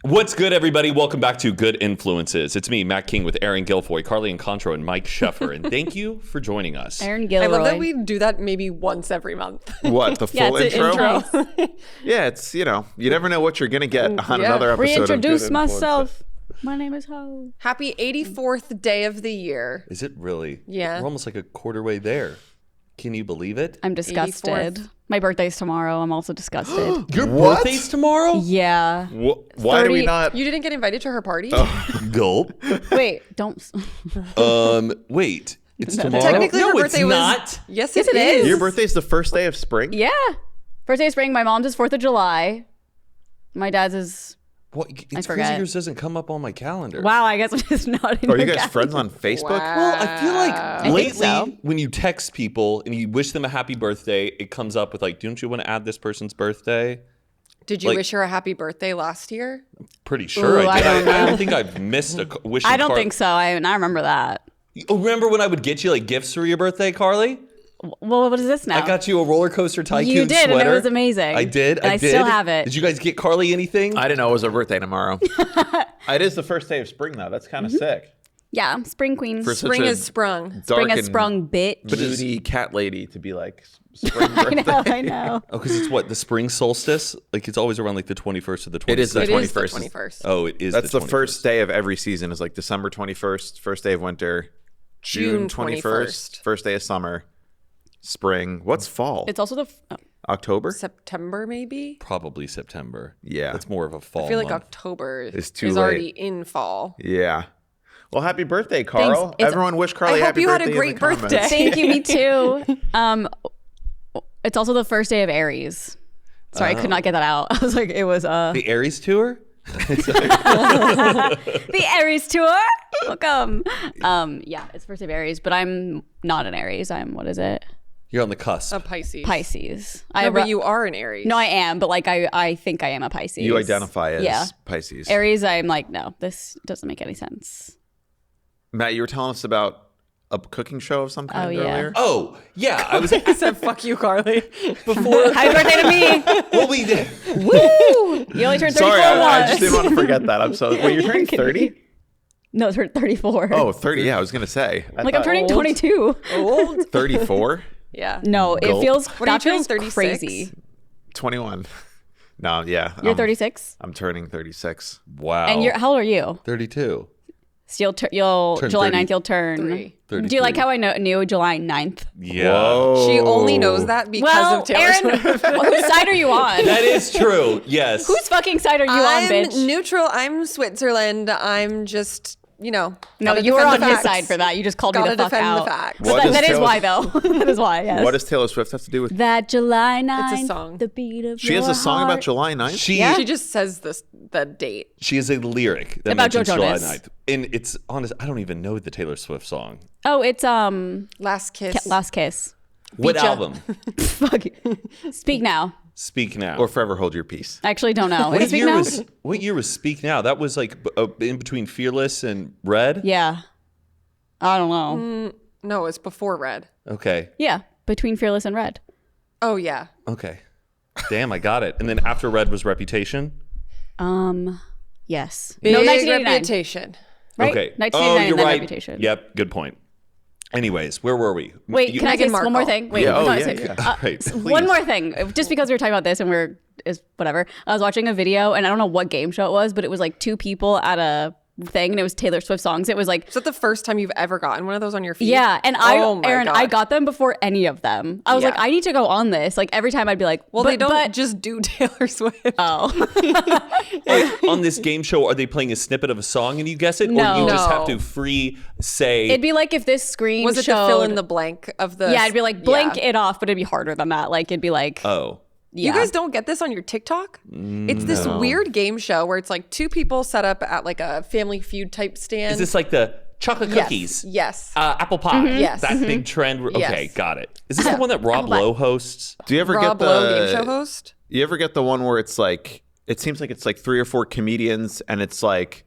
What's good, everybody? Welcome back to Good Influences. It's me, Matt King, with Aaron Guilfoy, Carly Incontro, and Mike Sheffer. And thank you for joining us. Aaron Gilroy. I love that we do that maybe once every month. What, the full intro? Intro. Yeah, it's, you never know what you're going to get on another episode Reintroduce of Good myself. My name is Ho. Happy 84th day of the year. Is it really? Yeah. We're almost like a quarter way there. Can you believe it? I'm disgusted. 84th. My birthday's tomorrow. I'm also disgusted. Your What? birthday's tomorrow? Yeah. Why do we 30 not? You didn't get invited to her party? Gulp. Wait, don't. Wait. It's tomorrow? Technically, no, her birthday it's was. not. Yes, Yes, it it is. is. Your birthday's the first day of spring? Yeah. First day of spring. My mom's is 4th of July. My dad's is. What? It's crazy forget. yours doesn't come up on my calendar. Wow, I guess I'm just not in Are you your guys calendar. friends on Facebook? Well, I feel like think lately, so. when you text people and you wish them a happy birthday, it comes up with like, don't you want to add this person's birthday? Did you Like- wish her a happy birthday last year? Pretty sure Ooh, I did. I don't I don't think I've missed a wish. I don't think so. I remember that. Oh, remember when I would get you like gifts for your birthday, Carly? Well, what is this now? I got you a roller coaster tycoon You did, sweater. and it was amazing. I did. And I did. still have it. Did you guys get Carly anything? I didn't know it was her birthday tomorrow. It is the first day of spring, though. That's kind of sick. Yeah, spring queen. For such Spring a is sprung. dark Spring has and sprung, bitch. moody cat lady to be like, spring I birthday. know, I know. Oh, because it's what, the spring solstice? Like it's always around like the 21st or the 22nd. It is the It is the 21st. 21st. Oh, it is. That's the 21st. first day of every season is like December 21st, first day of winter, June 21st, first day of summer, spring. What's fall? It's also the. October? September, maybe? Probably September. Yeah. That's more of a fall I feel like month. October It's too is late. already in fall. Yeah. Well, happy birthday, Carl. It's- Everyone wish Carly I hope happy you had birthday a in great the comments. birthday. Thank you, me too. It's also the first day of Aries. Sorry, I could not get that out. I was like, it was The Aries tour? the Aries tour. Welcome. Yeah, it's first day of Aries, but I'm not an Aries. I'm what is it? You're on the cusp. A Pisces. Pisces. No, but you are an Aries. No, I am, but like I think I am a Pisces. You identify as Yeah. Pisces. Aries. I'm like, no, this doesn't make any sense. Matt, you were telling us about a cooking show of some kind Oh, yeah. earlier? Oh, yeah. I was I said, fuck you, Carly. before. Happy birthday to me. Well, we did. Woo! You only turned 34 Sorry, I once. just didn't want to forget that. I'm so. Wait, you're turning 30? No, it's 34. Oh, 30. Yeah, I was going to say. like I'm turning 22. Old. 34? Yeah. No, it Gulp. feels What are you that feels turning, 36? crazy. 21. No, yeah. You're 36, I'm turning 36. Wow. and you're how old are you? 32. So you'll Turn July 30. 9th. You'll turn. 3. Do you like how I knew July 9th? Yeah. Whoa. She only knows that because Well, of Taylor Aaron, Swift. whose side are you on? That is true. Yes. Whose fucking side are you on, I'm bitch? neutral. I'm Switzerland. I'm just, No, gotta you were defend on the his facts. side for that. You just called me Gotta the fuck defend the out. facts. But What that does is Taylor- why, though. That is why, yes. What does Taylor Swift have to do with that July 9th, It's a song. the beat of She has your a song about heart. July 9th? She She just says the date. she is a lyric that About Joe mentions July Jonas. 9th. And it's honest, I don't even know the Taylor Swift song. Oh, it's Last Kiss. Last Kiss. What Feature. album? Fuck. Speak Now. Speak Now. Or Forever Hold Your Peace? I actually don't know. Is it what Speak year Now? was Speak Now? That was like in between Fearless and Red? Yeah. I don't know. No, it's before Red. Okay. Yeah, between Fearless and Red. Oh, yeah. Okay. Damn, I got it. And then after Red was Reputation? Yes. Big no, 1989. reputation. Right? Okay. 1989 you're and then right. Reputation. Yep, good point. Anyways, where were we? Wait, can I say Meghan one more Markle. thing? Wait, Yeah, hold oh, on a yeah, second. yeah. Right, One please. more thing. Just because we were talking about this and is whatever. I was watching a video and I don't know what game show it was, but it was like two people at a thing and it was Taylor Swift songs. It was like Is that the first time you've ever gotten one of those on your feed? yeah, and Oh my Aaron, God. I got them before any of them. I was Yeah. like, I need to go on this. Like every time I'd be like, Well, but, they don't but- just do Taylor Swift. Oh, Like, on this game show, are they playing a snippet of a song and you guess it? Or No. you just No. have to free say it'd be like if this screen Was it showed, the fill in the blank of the? yeah, it'd be like blank Yeah. it off, but it'd be harder than that. Like it'd be like Oh. yeah. You guys don't get this on your TikTok? It's this weird game show where it's like two people set up at like a Family Feud type stand. Is this like the chocolate Yes. cookies? Yes. Apple pie? Yes. That big trend? Okay, Yes. got it. Is this the one that Rob Lowe hosts? Do you ever Rob get the Lowe game show host? You ever get the one where it's like it seems like it's like 3 or 4 comedians and it's like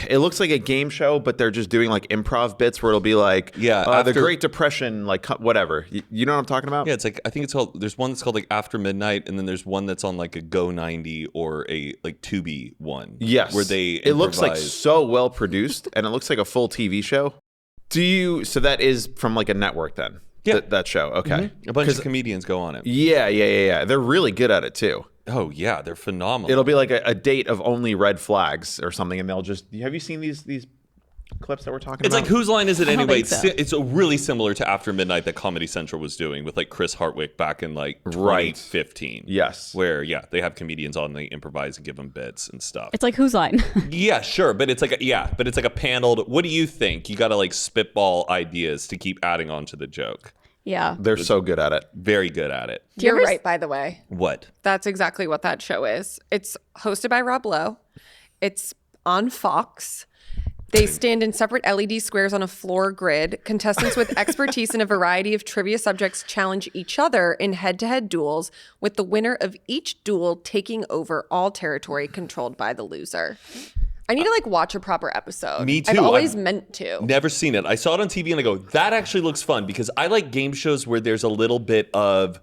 it looks like a game show, but they're just doing like improv bits where it'll be like, the Great Depression, like whatever. You know what I'm talking about? Yeah, it's like I think it's called. There's one that's called like After Midnight, and then there's one that's on like a Go 90 or a like Tubi one. Yes, where they it looks like improvise. so well produced, and it looks like a full TV show. So that is from like a network then? Yeah. That show. Okay. A bunch of comedians go on it. Yeah. They're really good at it too. Oh yeah, they're phenomenal. It'll be like a date of only red flags or something, and they'll just. Have you seen these clips that we're talking It's about? like Whose Line Is It don't Anyway? think so. It's really similar to After Midnight that Comedy Central was doing with like Chris Hardwick back in like 2015. Yes. Where they have comedians on, they improvise and give them bits and stuff. It's like Whose Line? Yeah, sure, but it's like a paneled. What do you think? You got to like spitball ideas to keep adding on to the joke. Yeah. They're so good at it. Very good at it. Do you You're ever right, by the way. What? That's exactly what that show is. It's hosted by Rob Lowe. It's on Fox. They stand in separate LED squares on a floor grid. Contestants with expertise in a variety of trivia subjects challenge each other in head-to-head duels, with the winner of each duel taking over all territory controlled by the loser. I need to like watch a proper episode. Me too. I've always meant to. Never seen it. I saw it on TV and I go, that actually looks fun, because I like game shows where there's a little bit of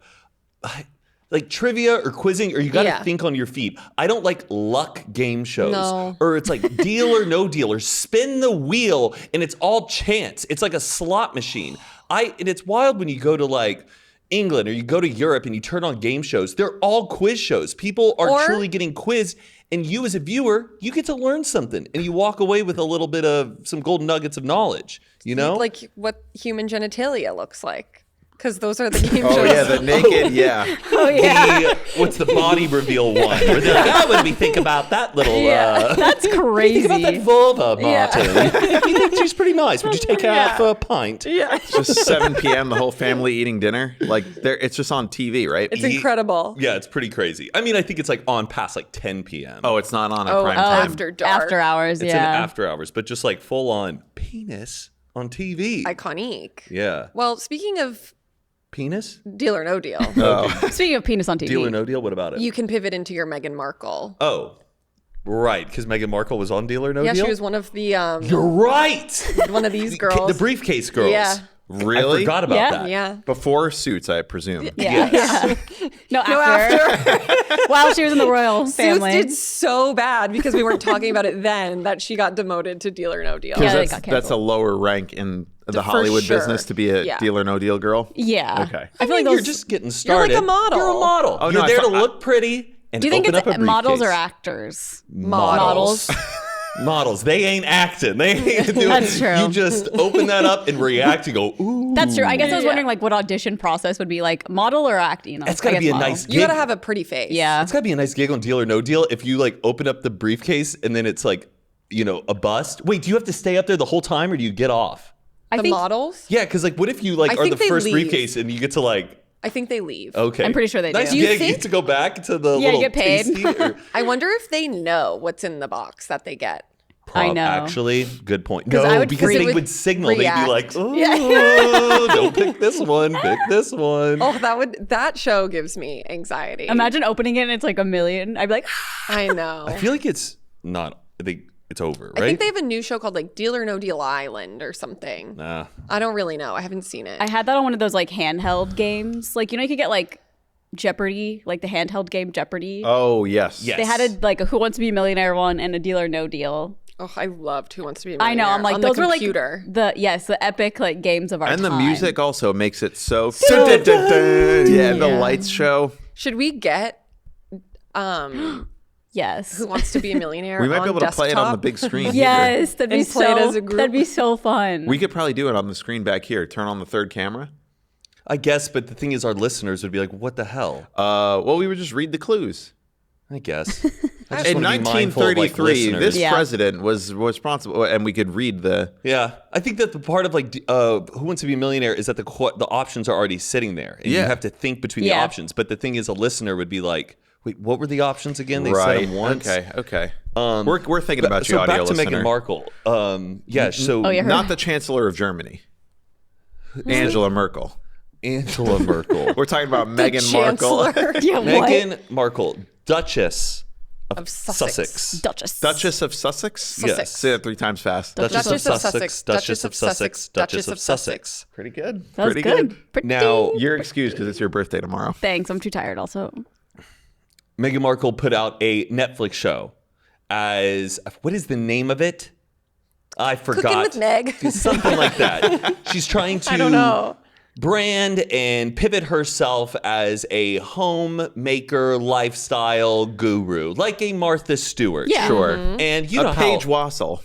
like trivia or quizzing, or you got to think on your feet. I don't like luck game shows. No. Or it's like deal or no deal, or spin the wheel and it's all chance. It's like a slot machine. And it's wild when you go to like England or you go to Europe and you turn on game shows. They're all quiz shows. People are truly getting quizzed. And you as a viewer, you get to learn something, and you walk away with a little bit of some golden nuggets of knowledge, you know? Like what human genitalia looks like. Because those are the game shows. Oh yeah, the naked. Yeah. Oh, yeah. What's the body reveal one? Where they're like, what do we think about that little, That's what do crazy. you think about that vulva, Martin? You think she's pretty nice. Would you take her out for a pint? Yeah. It's just 7 p.m. The whole family eating dinner. Like it's just on TV, right? It's incredible. Yeah, it's pretty crazy. I mean, I think it's like on past like 10 p.m. Oh, it's not on at prime time. After dark. After hours, It's yeah. in after hours, but just like full on penis on TV. Iconic. Yeah. Well, speaking of Penis? Deal or No Deal, Speaking of penis on TV. Deal or no deal? What about it? you can pivot into your Meghan Markle. Oh, right. Because Meghan Markle was on Deal or No Yeah, Deal? she was one of the You're right. one of these girls. The briefcase girls. Yeah. Really? I forgot about Yeah. that. Yeah. Before Suits, I presume. Yeah. Yes. No, after. While she was in the royal Suits family. did so bad because we weren't talking about it then that she got demoted to Deal or No Deal. Yeah, they That's, got that's a canceled. lower rank in the For Hollywood sure. business to be a Yeah. Deal or No Deal girl. Yeah. Okay. I feel like you're those. just getting You're started. like a model. You're a model. Oh, no, You're I there to thought- look pretty and Do you think open up a it's models or briefcase. actors? Models. Models. They ain't acting. They ain't doing. That's true. You just open that up and react and go, ooh. That's true. I guess I was Yeah. wondering like what audition process would be like, model or act. You know, It's gotta I guess be a model. nice You gotta gig. have a pretty face. Yeah. It's gotta be a nice gig on Deal or No Deal if you like open up the briefcase and then it's like, a bust. Wait, do you have to stay up there the whole time or do you get off? I The think models? Yeah, because like, what if you like I are think the they first leave. briefcase and you get to like, I think they leave. okay, I'm pretty sure they do. nice Do you gig. You think- get to go back to the Yeah, you little get paid. tasty or- I wonder if they know what's in the box that they get. I know. Actually, good point. 'Cause I No, would because freak- they would signal. They'd be react. like, oh, Yeah. don't pick this one. Pick this one. Oh, that show gives me anxiety. Imagine opening it and it's like a million. I'd be like, I know. I feel like it's not. I think it's over, right? I think they have a new show called like Deal or No Deal Island or something. Nah. I don't really know. I haven't seen it. I had that on one of those like handheld games. Like, you could get like Jeopardy, like the handheld game Jeopardy. Oh, yes. Yes. They had a Who Wants to Be a Millionaire one and a Deal or No Deal. Oh, I loved Who Wants to Be a I Millionaire. know. I'm like, on those the were computer. like the epic like games of our And the time. music also makes it so. Yeah, and the Yeah. lights show. Should we get Yes. Who Wants to Be a Millionaire? We might on be able to play it on the desktop? big screen. here. Yes, that'd be And play it so. as a group. That'd be so fun. We could probably do it on the screen back here. Turn on the third camera. I guess, but the thing is, our listeners would be like, "What the hell?" Well, we would just read the clues. I guess. I just In wanna be mindful of, like, 1933, this listeners. Yeah. president was responsible, and we could read the. Yeah, I think that the part of like Who Wants to Be a Millionaire is that the options are already sitting there, and you Yeah. have to think between the Yeah. options. But the thing is, a listener would be like, "Wait, what were the options again?" They Right. said them once. Okay. we're thinking about you, So audio back to listener. Meghan Markle. Yeah. So Oh, yeah, her- Not the Chancellor of Germany, Angela Merkel. Angela Merkel, We're talking about Meghan Markle. Chancellor. yeah, what? Meghan Markle, Duchess of Sussex. Duchess of Sussex? Sussex. Yes. Say it 3 times fast. Duchess of Sussex. Duchess of Sussex. Duchess of Sussex. Pretty good. That was Pretty good. Pretty. Now, You're excused because it's your birthday tomorrow. Thanks. I'm too tired also. Meghan Markle put out a Netflix show as, what is the name of it? I forgot. Cooking with Meg. Something like that. She's trying to I don't know. brand and pivot herself as a homemaker lifestyle guru, like a Martha Stewart. Yeah. Sure. And you know A how Paige Wassel.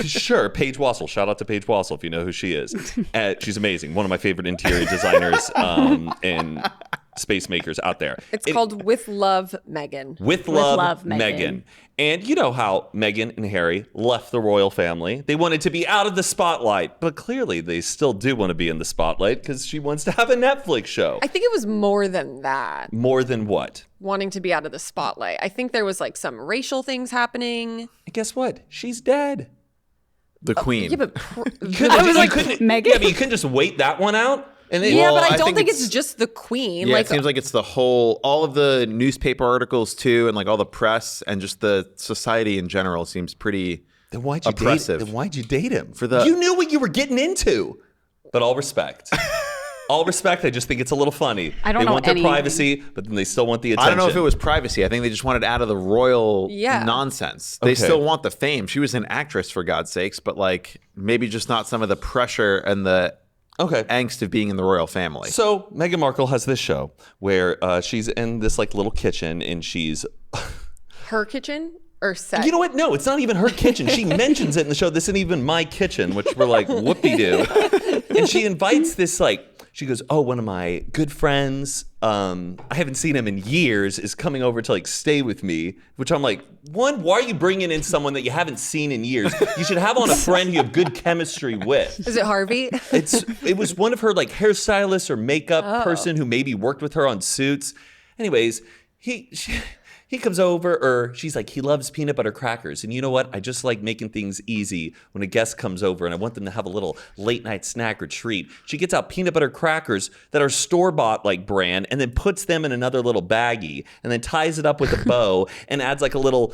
Sure, Paige Wassel. Shout out to Paige Wassel if you know who she is. She's amazing. One of my favorite interior designers and space makers out there. It's called With Love, Meghan. With Love, Love, Meghan. Meghan. And you know how Meghan and Harry left the royal family. They wanted to be out of the spotlight, but clearly they still do want to be in the spotlight because she wants to have a Netflix show. I think it was more than that. More than what? Wanting to be out of the spotlight. I think there was like some racial things happening. And guess what? She's dead. The Queen. Yeah, but Meghan? Yeah, but you couldn't just wait that one out. And then, yeah, Well, but I I don't think think it's- it's just the Queen. Yeah, Like, it seems like it's the whole, all of the newspaper articles too, and like all the press and just the society in general seems pretty then why'd you oppressive. date? Then why'd you date him? For the- you knew what you were getting into. But all respect. All respect. I just think it's a little funny. I don't they know want their anything. privacy, but then they still want the attention. I don't know if it was privacy. I think they just wanted out of the royal Yeah. nonsense. They Okay. still want the fame. She was an actress, for God's sakes, but like maybe just not some of the pressure and the Okay. angst of being in the royal family. So Meghan Markle has this show where she's in this like little kitchen and she's, her kitchen or set? you know what? No, it's not even her kitchen. She mentions it in the show. This isn't even my kitchen, which we're like, whoopee-doo. And she invites this like, she goes, oh, one of my good friends, I haven't seen him in years, is coming over to like stay with me, which I'm like, one, why are you bringing in someone that you haven't seen in years? You should have on a friend you have good chemistry with. Is it Harvey? It was one of her like hairstylists or makeup person who maybe worked with her on Suits. Anyways, he comes over, or she's like, he loves peanut butter crackers. And you know what? I just like making things easy when a guest comes over and I want them to have a little late night snack or treat. She gets out peanut butter crackers that are store-bought like brand and then puts them in another little baggie and then ties it up with a bow and adds like a little,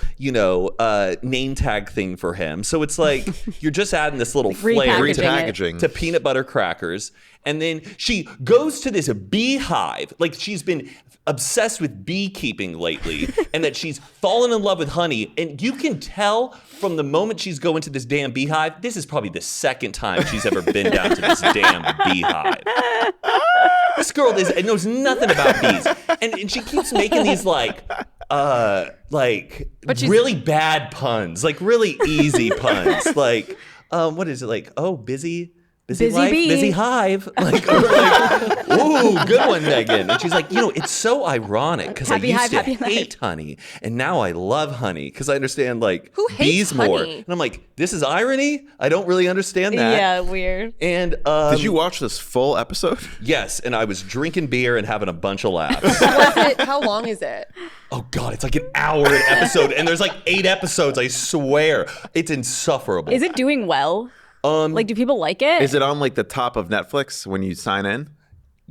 name tag thing for him. So it's like, you're just adding this little flair Repackaging. to peanut butter crackers. And then she goes to this beehive. Like she's been obsessed with beekeeping lately and that she's fallen in love with honey. And you can tell from the moment she's going to this damn beehive, this is probably the second time she's ever been down to this damn beehive. This girl knows nothing about bees. And she keeps making these really bad puns, like really easy puns. Like, what is it? Like, oh, busy life, bee. busy hive. Like, or like, ooh, good one, Meghan. And she's like, it's so ironic because I Happy used hive, to happy life. hate honey, and now I love honey because I understand like Who hates bees more. honey? And I'm like, this is irony. I don't really understand that. Yeah, weird. And Did you watch this full episode? yes, and I was drinking beer and having a bunch of laughs. How long is it? Oh God, it's like an hour an episode, and there's like 8 episodes. I swear, it's insufferable. Is it doing well? Like, do people like it? Is it on like the top of Netflix when you sign in?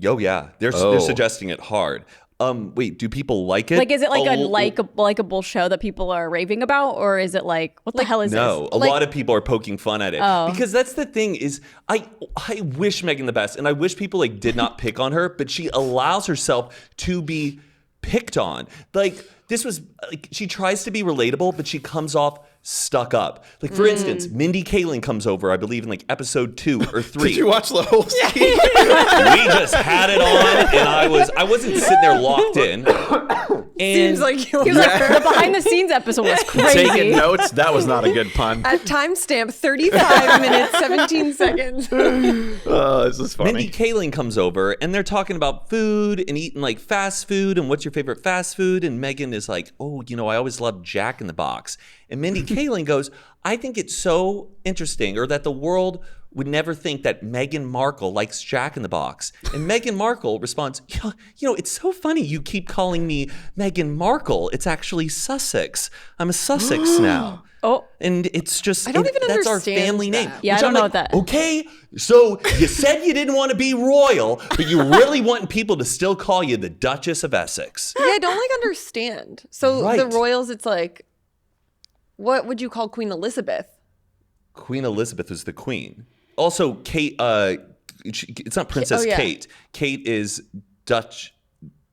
Oh yeah, they're suggesting it hard. Wait, do people like it? Like, is it like a likable show that people are raving about, or is it like, what the hell is No, this? a lot of people are poking fun at it because that's the thing is I wish Meghan the best, and I wish people like did not pick on her, but she allows herself to be picked on. Like this was like she tries to be relatable, but she comes off stuck up. Like for instance, Mindy Kaling comes over, I believe in like episode 2 or 3. Did you watch the whole season? We just had it on, and I wasn't sitting there locked in. And Seems like you He was like, the behind the scenes episode was crazy. Taking notes? That was not a good pun. At timestamp 35 minutes, 17 seconds. Oh, this is funny. Mindy Kaling comes over and they're talking about food and eating like fast food and what's your favorite fast food, and Meghan is like, oh, I always loved Jack in the Box. And Mindy Kaling goes, I think it's so interesting, or that the world would never think that Meghan Markle likes Jack in the Box. And Meghan Markle responds, it's so funny you keep calling me Meghan Markle. It's actually Sussex. I'm a Sussex now. Oh. And it's just, I don't even that's our understand family name. that. Yeah, I Which don't I'm know like, what that- Okay, so you said you didn't want to be royal, but you really want people to still call you the Duchess of Essex. Yeah, I don't understand. So the Right. royals, it's like, what would you call Queen Elizabeth? Queen Elizabeth was the queen. Also, Kate, it's not Princess yeah. Kate. Kate is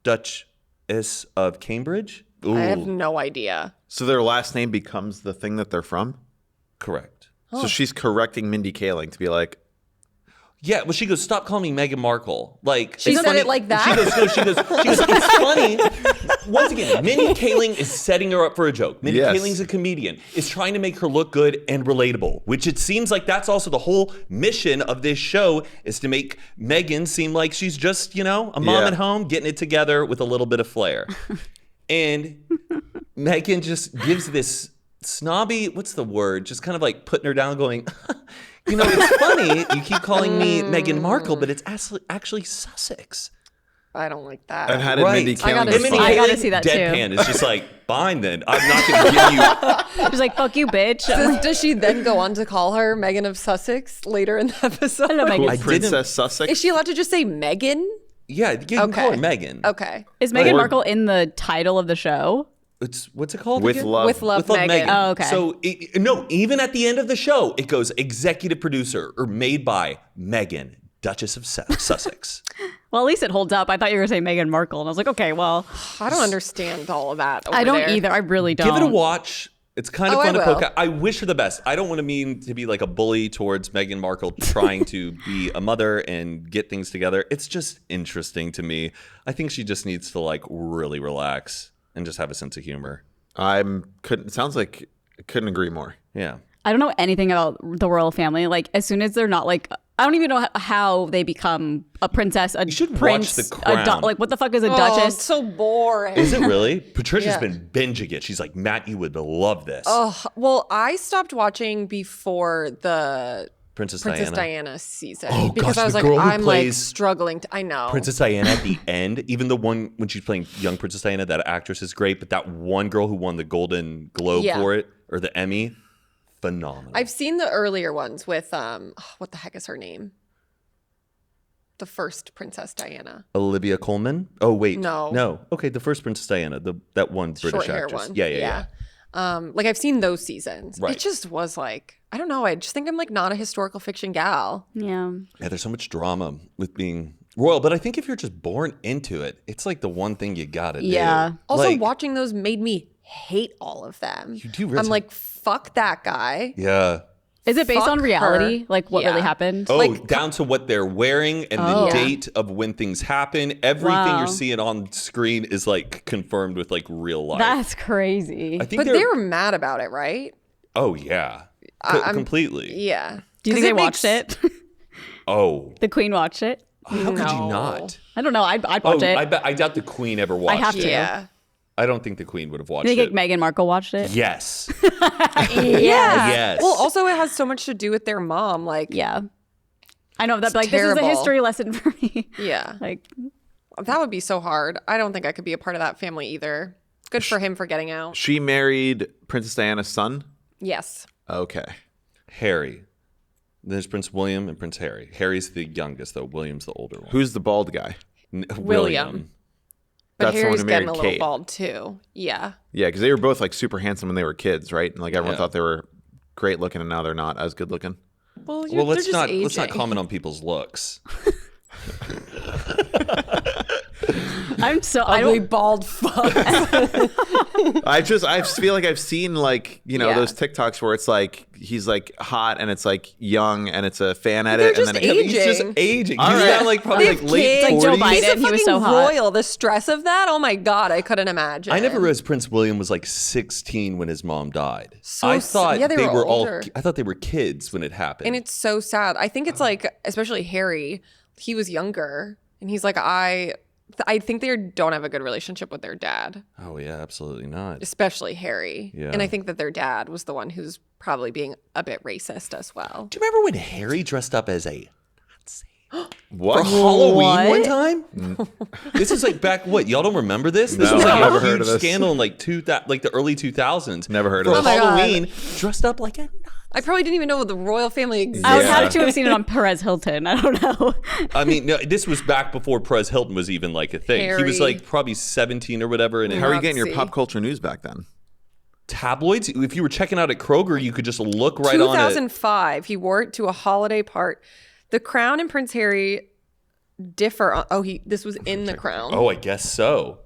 Duchess of Cambridge. Ooh, I have no idea. So their last name becomes the thing that they're from? correct. So she's correcting Mindy Kaling to be like, Yeah, well, she goes, stop calling me Meghan Markle. Like She it's said funny- it like that? She goes, it's funny. Once again, Mindy Kaling is setting her up for a joke. Mindy Yes. Kaling's a comedian. Is trying to make her look good and relatable, which it seems like that's also the whole mission of this show is to make Meghan seem like she's just, a mom Yeah. at home getting it together with a little bit of flair. And Meghan just gives this snobby, what's the word? Just kind of like putting her down going, it's funny. You keep calling me Meghan Markle, but it's actually Sussex. I don't like that. and how did Right. Mindy I Kaling gotta And see Mindy it. I Kaling, gotta see that too. deadpan is just like, fine then. I'm not going to give you. She's like, fuck you, bitch. Does she then go on to call her Megan of Sussex later in the episode? Hello, Megan. I didn't- Princess Sussex? Is she allowed to just say Megan? Yeah, you can call her Meghan. Okay. Is Meghan Or- Markle in the title of the show? What's it called? With again? love. With love, Megan. Meghan. Oh, okay. So, no, even at the end of the show, it goes executive producer or made by Meghan, Duchess of Sussex. Well, at least it holds up. I thought you were going to say Meghan Markle. And I was like, okay, well, I don't understand all of that. I don't there. either. I really don't. Give it a watch. It's kind of Oh, I fun to will. poke out. I wish her the best. I don't want to mean to be like a bully towards Meghan Markle trying to be a mother and get things together. It's just interesting to me. I think she just needs to like really relax and just have a sense of humor. Sounds like I couldn't agree more. Yeah. I don't know anything about the royal family. Like, as soon as they're not like, I don't even know how they become a princess, a should watch prince, The a Crown. like what the fuck is a Oh, duchess? it's so boring. Is it really? Patricia's Yeah. been binging it. She's like, Matt, you would love this. Oh, well, I stopped watching before the Princess Diana season Oh, because gosh, I was the like, girl who I'm like plays struggling. I know. Princess Diana at the end, even the one when she's playing young Princess Diana, that actress is great. But that one girl who won the Golden Globe Yeah. for it, or the Emmy, phenomenal. I've seen the earlier ones with what the heck is her name? The first Princess Diana. Olivia Colman. Oh wait, No. Okay, the first Princess Diana, that one British Short hair actress. one. Yeah. Like I've seen those seasons. Right. It just was like, I don't know. I just think I'm like not a historical fiction gal. Yeah. Yeah, there's so much drama with being royal, but I think if you're just born into it, it's like the one thing you gotta do. Yeah. Also, Like, watching those made me hate all of them. You do I'm really- like, fuck that guy. Yeah. Is it based Fuck on reality? her. Like what Yeah. really happened? Oh, Like- down to what they're wearing and Oh. the date of when things happen. Everything Wow. you're seeing on screen is like confirmed with like real life. That's crazy. I think But they're. they were mad about it, right? Oh yeah, completely. Yeah. Do you 'Cause think they makes- watched it? Oh, The Queen watched it? how could you No. not? I don't know. I'd Oh, watch it. I doubt the Queen ever watched have it. to. Yeah. I don't think the Queen would have watched You think it. Meghan Markle watched it? Yes. Yeah. Yes. Well, also it has so much to do with their mom. Like, Yeah. I know that. It's Like, this is a terrible. history lesson for me. yeah. Like, That would be so hard. I don't think I could be a part of that family either. Good for him for getting out. She married Princess Diana's son? Yes. Okay. Harry. There's Prince William and Prince Harry. Harry's the youngest, though. William's the older one. Who's the bald guy? William. But That's the one Harry's who getting married a little Kate. bald too. Yeah. Yeah, because they were both like super handsome when they were kids, right? And like everyone Yeah. thought they were great looking, and now they're not as good looking. Well, Well, they're let's just not aging. comment on people's looks. I'm so. I Ugly don't. bald fuck. I just feel like I've seen like, Yeah. those TikToks where it's like he's like hot and it's like young and it's a fan They're edit just and then aging. He's just aging. All He's right. got like probably They like have late kids. Like Joe 40s. Biden. He's a He was fucking so hot. royal. The stress of that. Oh my god, I couldn't imagine. I never realized Prince William was like 16 when his mom died. So I s- thought yeah, they were all. older. I thought they were kids when it happened. And it's so sad. I think it's like, especially Harry, he was younger, and he's like, I think they don't have a good relationship with their dad, oh yeah, absolutely not. especially Harry. Yeah. And I think that their dad was the one who's probably being a bit racist as well. Do you remember when Harry dressed up as a Nazi? What? For Halloween What? one time? This is like back what? Y'all don't remember this? This No, was like never a heard huge of this. scandal in like the early 2000s. Never heard of For this. Oh my God. Halloween, dressed up like a I probably didn't even know the royal family existed. I would Yeah. have to have seen it on Perez Hilton. I don't know. I mean, no, this was back before Perez Hilton was even like a thing. He was Harry. like probably 17 or whatever. And How are you getting your Nazi. pop culture news back then? tabloids, if you were checking out at Kroger, you could just look right on it. 2005, he wore it to a holiday part. The Crown and Prince Harry differ. This was in The Crown. Oh, I guess so.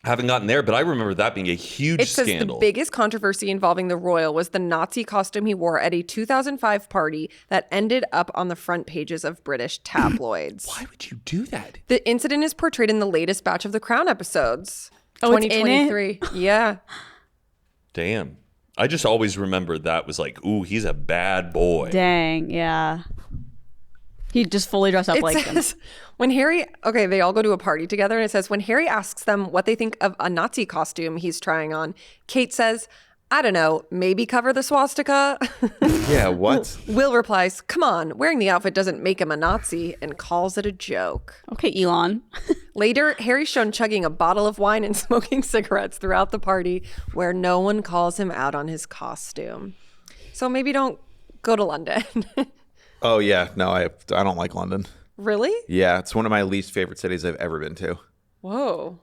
Haven't gotten there, but I remember that being a huge It says scandal. the biggest controversy involving the royal was the Nazi costume he wore at a 2005 party that ended up on the front pages of British tabloids. Why would you do that? The incident is portrayed in the latest batch of The Crown episodes. Oh, it's in it? 2023. Yeah. Damn. I just always remember that was like, ooh, he's a bad boy. Dang, yeah. He just fully dressed up It like them. says when Harry, they all go to a party together, and it says when Harry asks them what they think of a Nazi costume he's trying on, Kate says, I don't know, maybe cover the swastika. Yeah, what? Will replies, come on, wearing the outfit doesn't make him a Nazi, and calls it a joke. Okay, Elon. Later, Harry's shown chugging a bottle of wine and smoking cigarettes throughout the party where no one calls him out on his costume. So maybe don't go to London. Oh yeah, no, I don't like London. Really? Yeah, it's one of my least favorite cities I've ever been to. Whoa.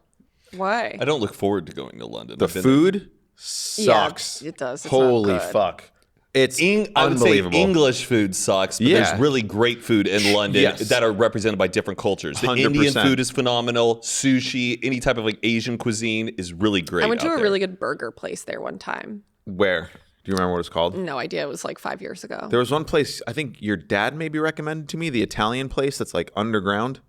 Why? I don't look forward to going to London. The I've been- food sucks. Yeah, it does. It's Holy not good. fuck. It's I would say unbelievable. English food sucks, but Yeah. there's really great food in London Yes. that are represented by different cultures. The Indian 100%. food is phenomenal. Sushi, any type of like Asian cuisine is really great. I went to out a there. really good burger place there one time. Where? Do you remember what it's called? No idea. It was like 5 years ago. There was one place I think your dad maybe recommended to me, the Italian place that's like underground.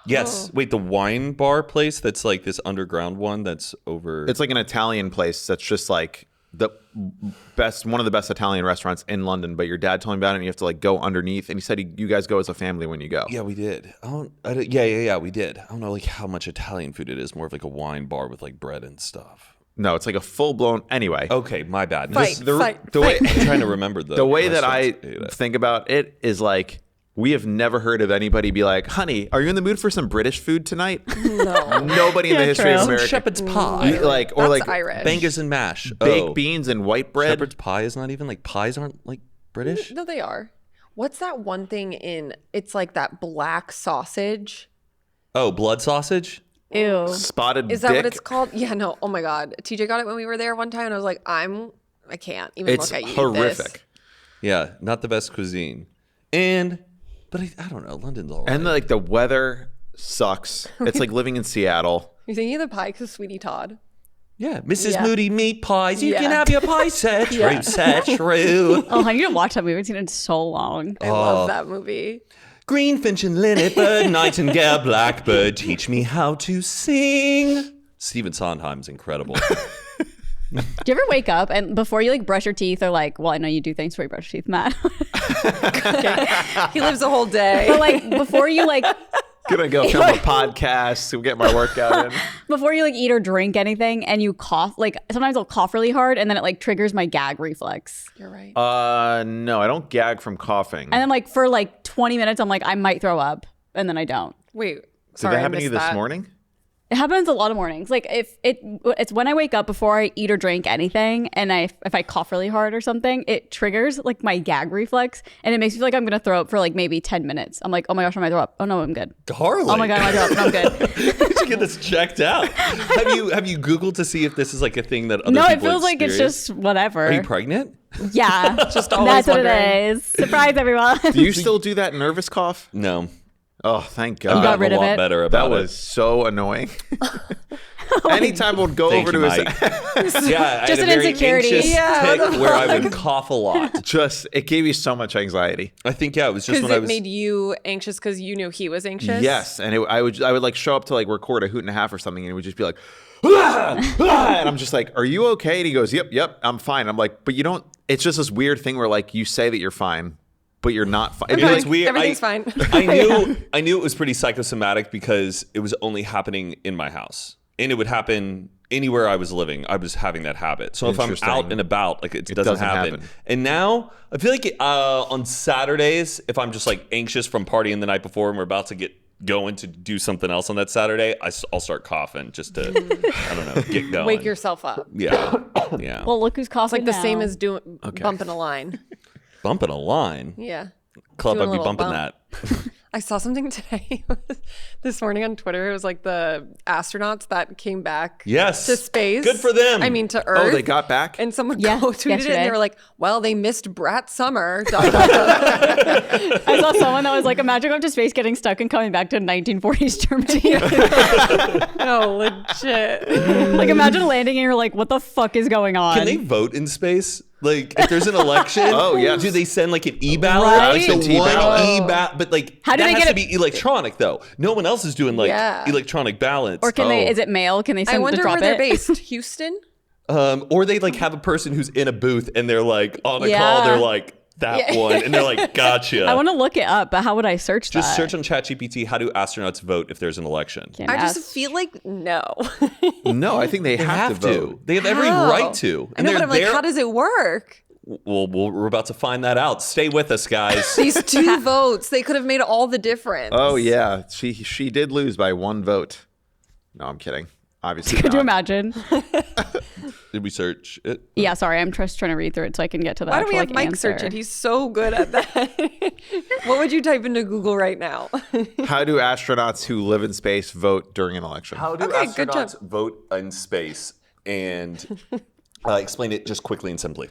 Yes. Wait, the wine bar place that's like this underground one that's over. It's like an Italian place that's just like the best, one of the best Italian restaurants in London. But your dad told me about it, and you have to like go underneath. And he said you guys go as a family when you go. Yeah, we did. Yeah, we did. I don't know like how much Italian food it is. More of like a wine bar with like bread and stuff. No, it's like a full blown. Anyway, Okay, my bad. Fight, the way I'm trying to remember the way that I restaurants ate at. think about it is like we have never heard of anybody be like, "Honey, are you in the mood for some British food tonight?" No. Nobody in the Yeah, history of true. America. Shepherd's pie. Like or That's like Irish. Bangers and mash. baked beans and white bread. Shepherd's pie is not even like pies aren't like British. No, they are. What's that one thing in? It's like that black sausage. Oh, blood sausage. Ew. Spotted Is that dick. what it's called? Yeah, no. Oh my God. TJ got it when we were there one time, and I was like, I can't even It's look at you. eat horrific. this. Yeah, not the best cuisine. But I don't know. London's all right. And like the weather sucks. It's like living in Seattle. You're thinking of the pie because Sweetie Todd. yeah, Mrs. Yeah. Moody meat pies. You Yeah. can have your pie set. Yeah. Oh, I need to watch that movie. I haven't seen it in so long. I love that movie. Greenfinch and linnet bird, nightingale, blackbird, teach me how to sing. Stephen Sondheim's incredible. Do you ever wake up and before you like brush your teeth or like, well, I know you do things before you brush your teeth, Matt. He lives a whole day. But like before you like Gonna go film a podcast to get my workout in. before you like eat or drink anything and you cough, like sometimes I'll cough really hard and then it like triggers my gag reflex. You're right. No, I don't gag from coughing. And then like for like 20 minutes I'm like I might throw up and then I don't. Wait. Did Sorry, that I happen to you missed this that. morning? It happens a lot of mornings. Like if it's when I wake up before I eat or drink anything, and if I cough really hard or something, it triggers like my gag reflex, and it makes me feel like I'm gonna throw up for like maybe 10 minutes. I'm like, oh my gosh, I might throw up. Oh no, I'm good. Harley. Oh my god, I might throw up. No, I'm good. You should get this checked out. Have you Googled to see if this is like a thing that other No, it people feels like it's experience? just whatever. Are you pregnant? Yeah, Just always that's what wondering. it is. Surprise, everyone. Do you still do that nervous cough? No. Oh, thank You God. got I'm rid a of lot it? better about That was so annoying. Anytime we'd go Thank over you, to his Mike. Yeah, I Just had an a very insecurity. anxious Yeah, what tick the where I would cough a lot. just it gave you so much anxiety. I think it was just Because when I it was. made you anxious because you knew he was anxious. Yes, and I would like show up to like record a Hoot and a Half or something, and it would just be like, "Ah, ah," and I'm just like, "Are you okay?" And he goes, "Yep, I'm fine." I'm like, "But you don't." It's just this weird thing where like you say that you're fine, but you're not fine. You know, it's weird. Everything's fine. I knew it was pretty psychosomatic because it was only happening in my house, and it would happen anywhere I was living, I was having that habit. So if I'm Interesting. out and about, like it doesn't doesn't happen. happen. And now I feel like on Saturdays, if I'm just like anxious from partying the night before and we're about to get going to do something else on that Saturday, I'll start coughing just to, I don't know, get going. Wake yourself up. Yeah. Yeah. Well, look who's coughing Like the now. same as bumping a line. Bumping a line. Yeah. Club, Doing I'd a be little bumping bump. that. I saw something today this morning on Twitter. It was like the astronauts that came back Yes. to space. Good for them. I mean, to Earth. Oh, they got back? And someone Yeah, tweeted it yesterday. and they were like, well, they missed Brat Summer. I saw someone that was like, imagine going to space, getting stuck, and coming back to 1940s Germany. Oh, legit. Like, imagine landing and you're like, what the fuck is going on? Can they vote in space? Like, if there's an election, Oh, yes. do they send like an e-ballot? Right? Like the Absentee one ballot. e-ballot, but like How do that they has get to it- be electronic though. No one else is doing like Yeah. electronic ballots. Or can they? Oh. Is it mail? Can they I send wonder drop where they're it? based. Houston? Or they like have a person who's in a booth and they're like on a Yeah. call. They're like that Yeah. one, and they're like, gotcha. I want to look it up, but how would I search that? Just search on ChatGPT. How do astronauts vote if there's an election? Can't I just ask. feel like no. No, I think they They have to vote. They have every How? right to. I know, but I'm like, how does it work? Well, we're about to find that out. Stay with us, guys. These 2 votes, they could have made all the difference. Oh yeah, she did lose by 1 vote. No, I'm kidding. Obviously, Could you not. imagine? Did we search it? Yeah, sorry, I'm just trying to read through it so I can get to that. Why don't we have actual, Mike answer. search it? He's so good at that. What would you type into Google right now? How do astronauts who live in space vote during an election? How do Okay, good job. astronauts vote in space? And explain it just quickly and simply.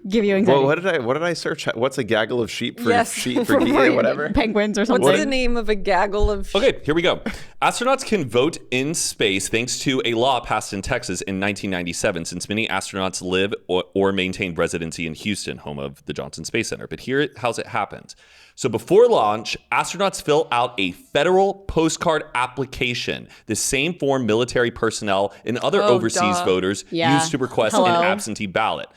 Give you anxiety. Well, what did I search? What's a gaggle of sheep for Yes. sheep for geese, whatever? Penguins or something. What's the name of a gaggle of Okay, here we go. Astronauts can vote in space thanks to a law passed in Texas in 1997, since many astronauts live or maintain residency in Houston, home of the Johnson Space Center. But how's it happened. So before launch, astronauts fill out a federal postcard application, the same form military personnel and other overseas duh. voters Yeah. use to request Hello. an absentee ballot.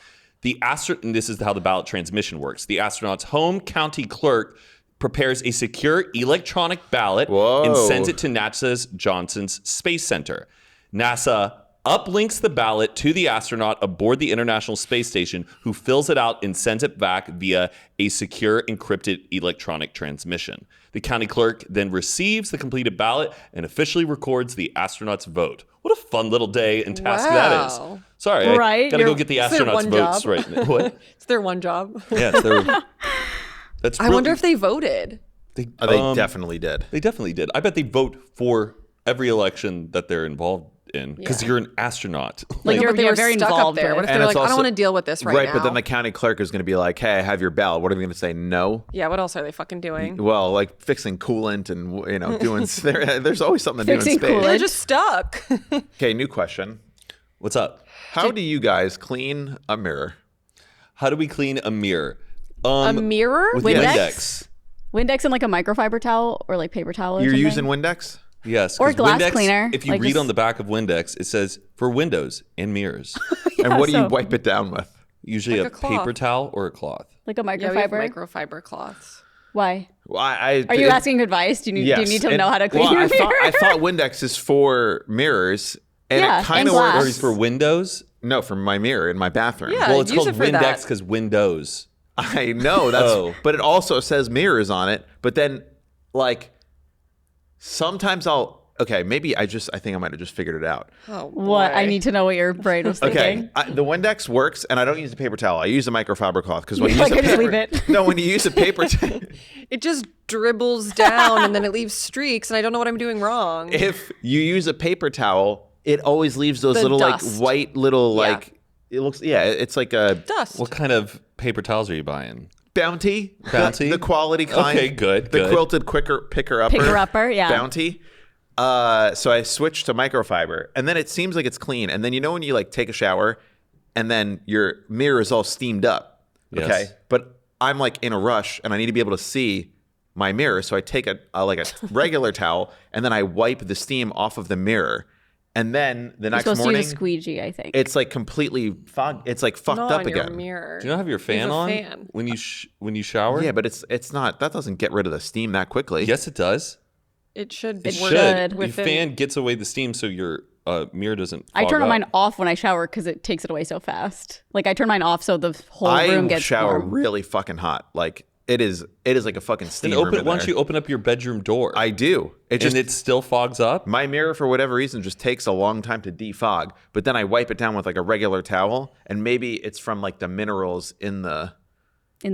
And this is how the ballot transmission works. The astronaut's home county clerk prepares a secure electronic ballot and Whoa. sends it to NASA's Johnson's Space Center. NASA uplinks the ballot to the astronaut aboard the International Space Station, who fills it out and sends it back via a secure encrypted electronic transmission. The county clerk then receives the completed ballot and officially records the astronaut's vote. What a fun little day and task that is. Wow. Sorry, Right? I gotta go get the It's their astronauts' one votes job. right now. What? It's their one job. Yeah, that's I wonder if they voted. they They definitely did. They definitely did. I bet they vote for every election that they're involved in because Yeah. you're an astronaut. Like, But they you're were very stuck involved up there. with- What if And they're it's like, I don't also- want to deal with this right now? But then the county clerk is going to be like, "Hey, I have your ballot." What are they going to say? No. Yeah, what else are they fucking doing? Well, like fixing coolant and doing. There's always something to do in Fixing space. coolant. They're just stuck. Okay, new question. What's up? How do you guys clean a mirror? How do we clean a mirror? A mirror? With Windex? Windex. Windex and like a microfiber towel or like paper towel. Or You're something. using Windex? Yes. Or 'cause glass Windex, cleaner, If you like read just- on the back of Windex, it says for windows and mirrors. And what do you so- wipe it down with? Usually Like a a cloth. paper towel or a cloth. like a Yeah, we have microfiber. microfiber cloths. Why? Well, Are you asking advice? Do you need, Yes. do you need to and- know how to clean well, your I thought, mirror? I thought Windex is for mirrors, and Yeah, it kind and of glass. Or works is for windows? No, for my mirror in my bathroom. Yeah. Well, it's use called it for Windex that. because windows. I know that's, Oh. but it also says mirrors on it. But then, like, sometimes maybe I think I might have just figured it out. Oh, What? I boy. need to know what your brain was thinking. Okay, the Windex works, and I don't use a paper towel. I use a microfiber cloth because when you Like, use a I just paper, leave it. no, when you use a paper, It just dribbles down and then it leaves streaks, and I don't know what I'm doing wrong. if you use a paper towel, it always leaves those The little dust. like white little Yeah. like it looks. Yeah, it's like a Dust. What kind of paper towels are you buying? Bounty, Bounty? the quality kind. Okay, good, The good. quilted picker upper. Picker upper, yeah. Bounty. So I switched to microfiber, and then it seems like it's clean. And then when you like take a shower, and then your mirror is all steamed up. Okay, Yes. but I'm like in a rush, and I need to be able to see my mirror, so I take a regular towel, and then I wipe the steam off of the mirror, and then the You're next supposed morning to use a squeegee, I think. it's like completely fogged. It's like fucked Not up on your again. mirror. Do you not have your Use fan a on fan. when you shower? Yeah, but it's not. That doesn't get rid of the steam that quickly. Yes, it does. It should. It work should. The within- fan gets away the steam so your mirror doesn't I fog turn up. mine off when I shower because it takes it away so fast. Like I turn mine off so the whole room I gets shower warm. really fucking hot. Like it is like a fucking steam Then room open. in Why don't there. you open up your bedroom door? I do. It just and it still fogs up. my mirror for whatever reason just takes a long time to defog. But then I wipe it down with like a regular towel, and maybe it's from like the minerals in the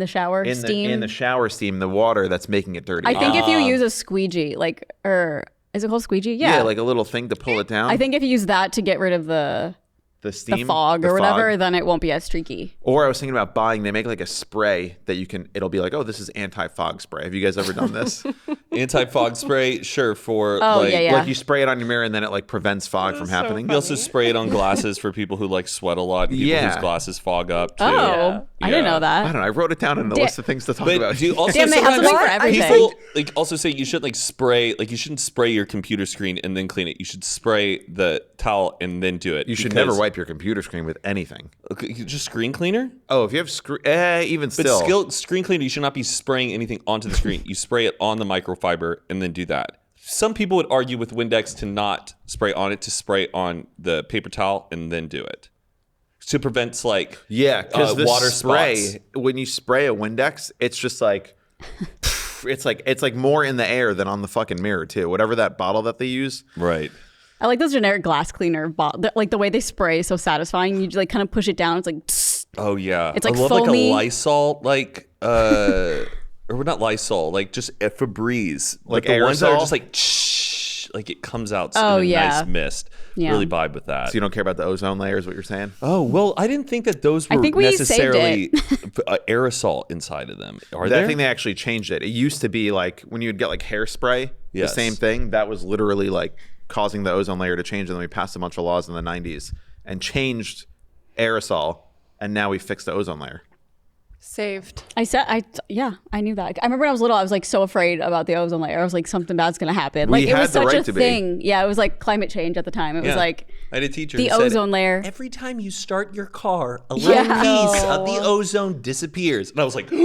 shower steam. in the shower steam, the water that's making it dirty. I think if you use a squeegee, like, or is it called squeegee? yeah, like a little thing to pull it down. I think if you use that to get rid of the the fog the or whatever, fog. then it won't be as streaky. Or I was thinking about buying. They make like a spray that you can. It'll be like, oh, this is anti-fog spray. Have you guys ever done this? Anti-fog spray, sure. For Oh, like, yeah. Like you spray it on your mirror and then it like prevents fog from happening. You also spray it on glasses for people who like sweat a lot. And people Yeah. whose glasses fog up too. Oh, I didn't Yeah. know I that. don't know. I wrote it down in the Da- list of things to talk But about. do you also Damn, they have sometimes something for everything. people like also say you shouldn't like spray like you shouldn't spray your computer screen and then clean it. You should spray the towel and then do it. You should because- never wipe your computer screen with anything. Okay, just screen cleaner. Oh, if you have even But still, screen cleaner, you should not be spraying anything onto the screen. You spray it on the microfiber and then do that. Some people would argue with Windex to not spray on it, to spray on the paper towel and then do it. To prevent like yeah, because the water spray spots. when you spray a Windex, it's just like it's like more in the air than on the fucking mirror too. Whatever that bottle that they use. Right. I like those generic glass cleaner like the way they spray is so satisfying. You just like kind of push it down. It's like, tss. Oh yeah. It's like I love foamy. like a Lysol or not Lysol, like just a Febreze. Like the ones that are aerosol? just like it comes out Oh, in a yeah. nice mist. Yeah. Really vibe with that. So you don't care about the ozone layer, is what you're saying? Oh, well, I didn't think that those were think we saved necessarily aerosol inside of them. Are I there? think they actually changed it. It used to be like when you would get like hairspray, Yes. the same thing. That was literally like causing the ozone layer to change. And then we passed a bunch of laws in the 90s and changed aerosol. And now we fixed the ozone layer. Saved. I knew that. I remember when I was little, I was like so afraid about the ozone layer. I was like, something bad's gonna happen. Like We it had was the such right a to be. thing. Yeah, it was like climate change at the time. It was Yeah. like I had a teacher the who said, ozone layer. every time you start your car, a little Yeah. piece of the ozone disappears. And I was like, what?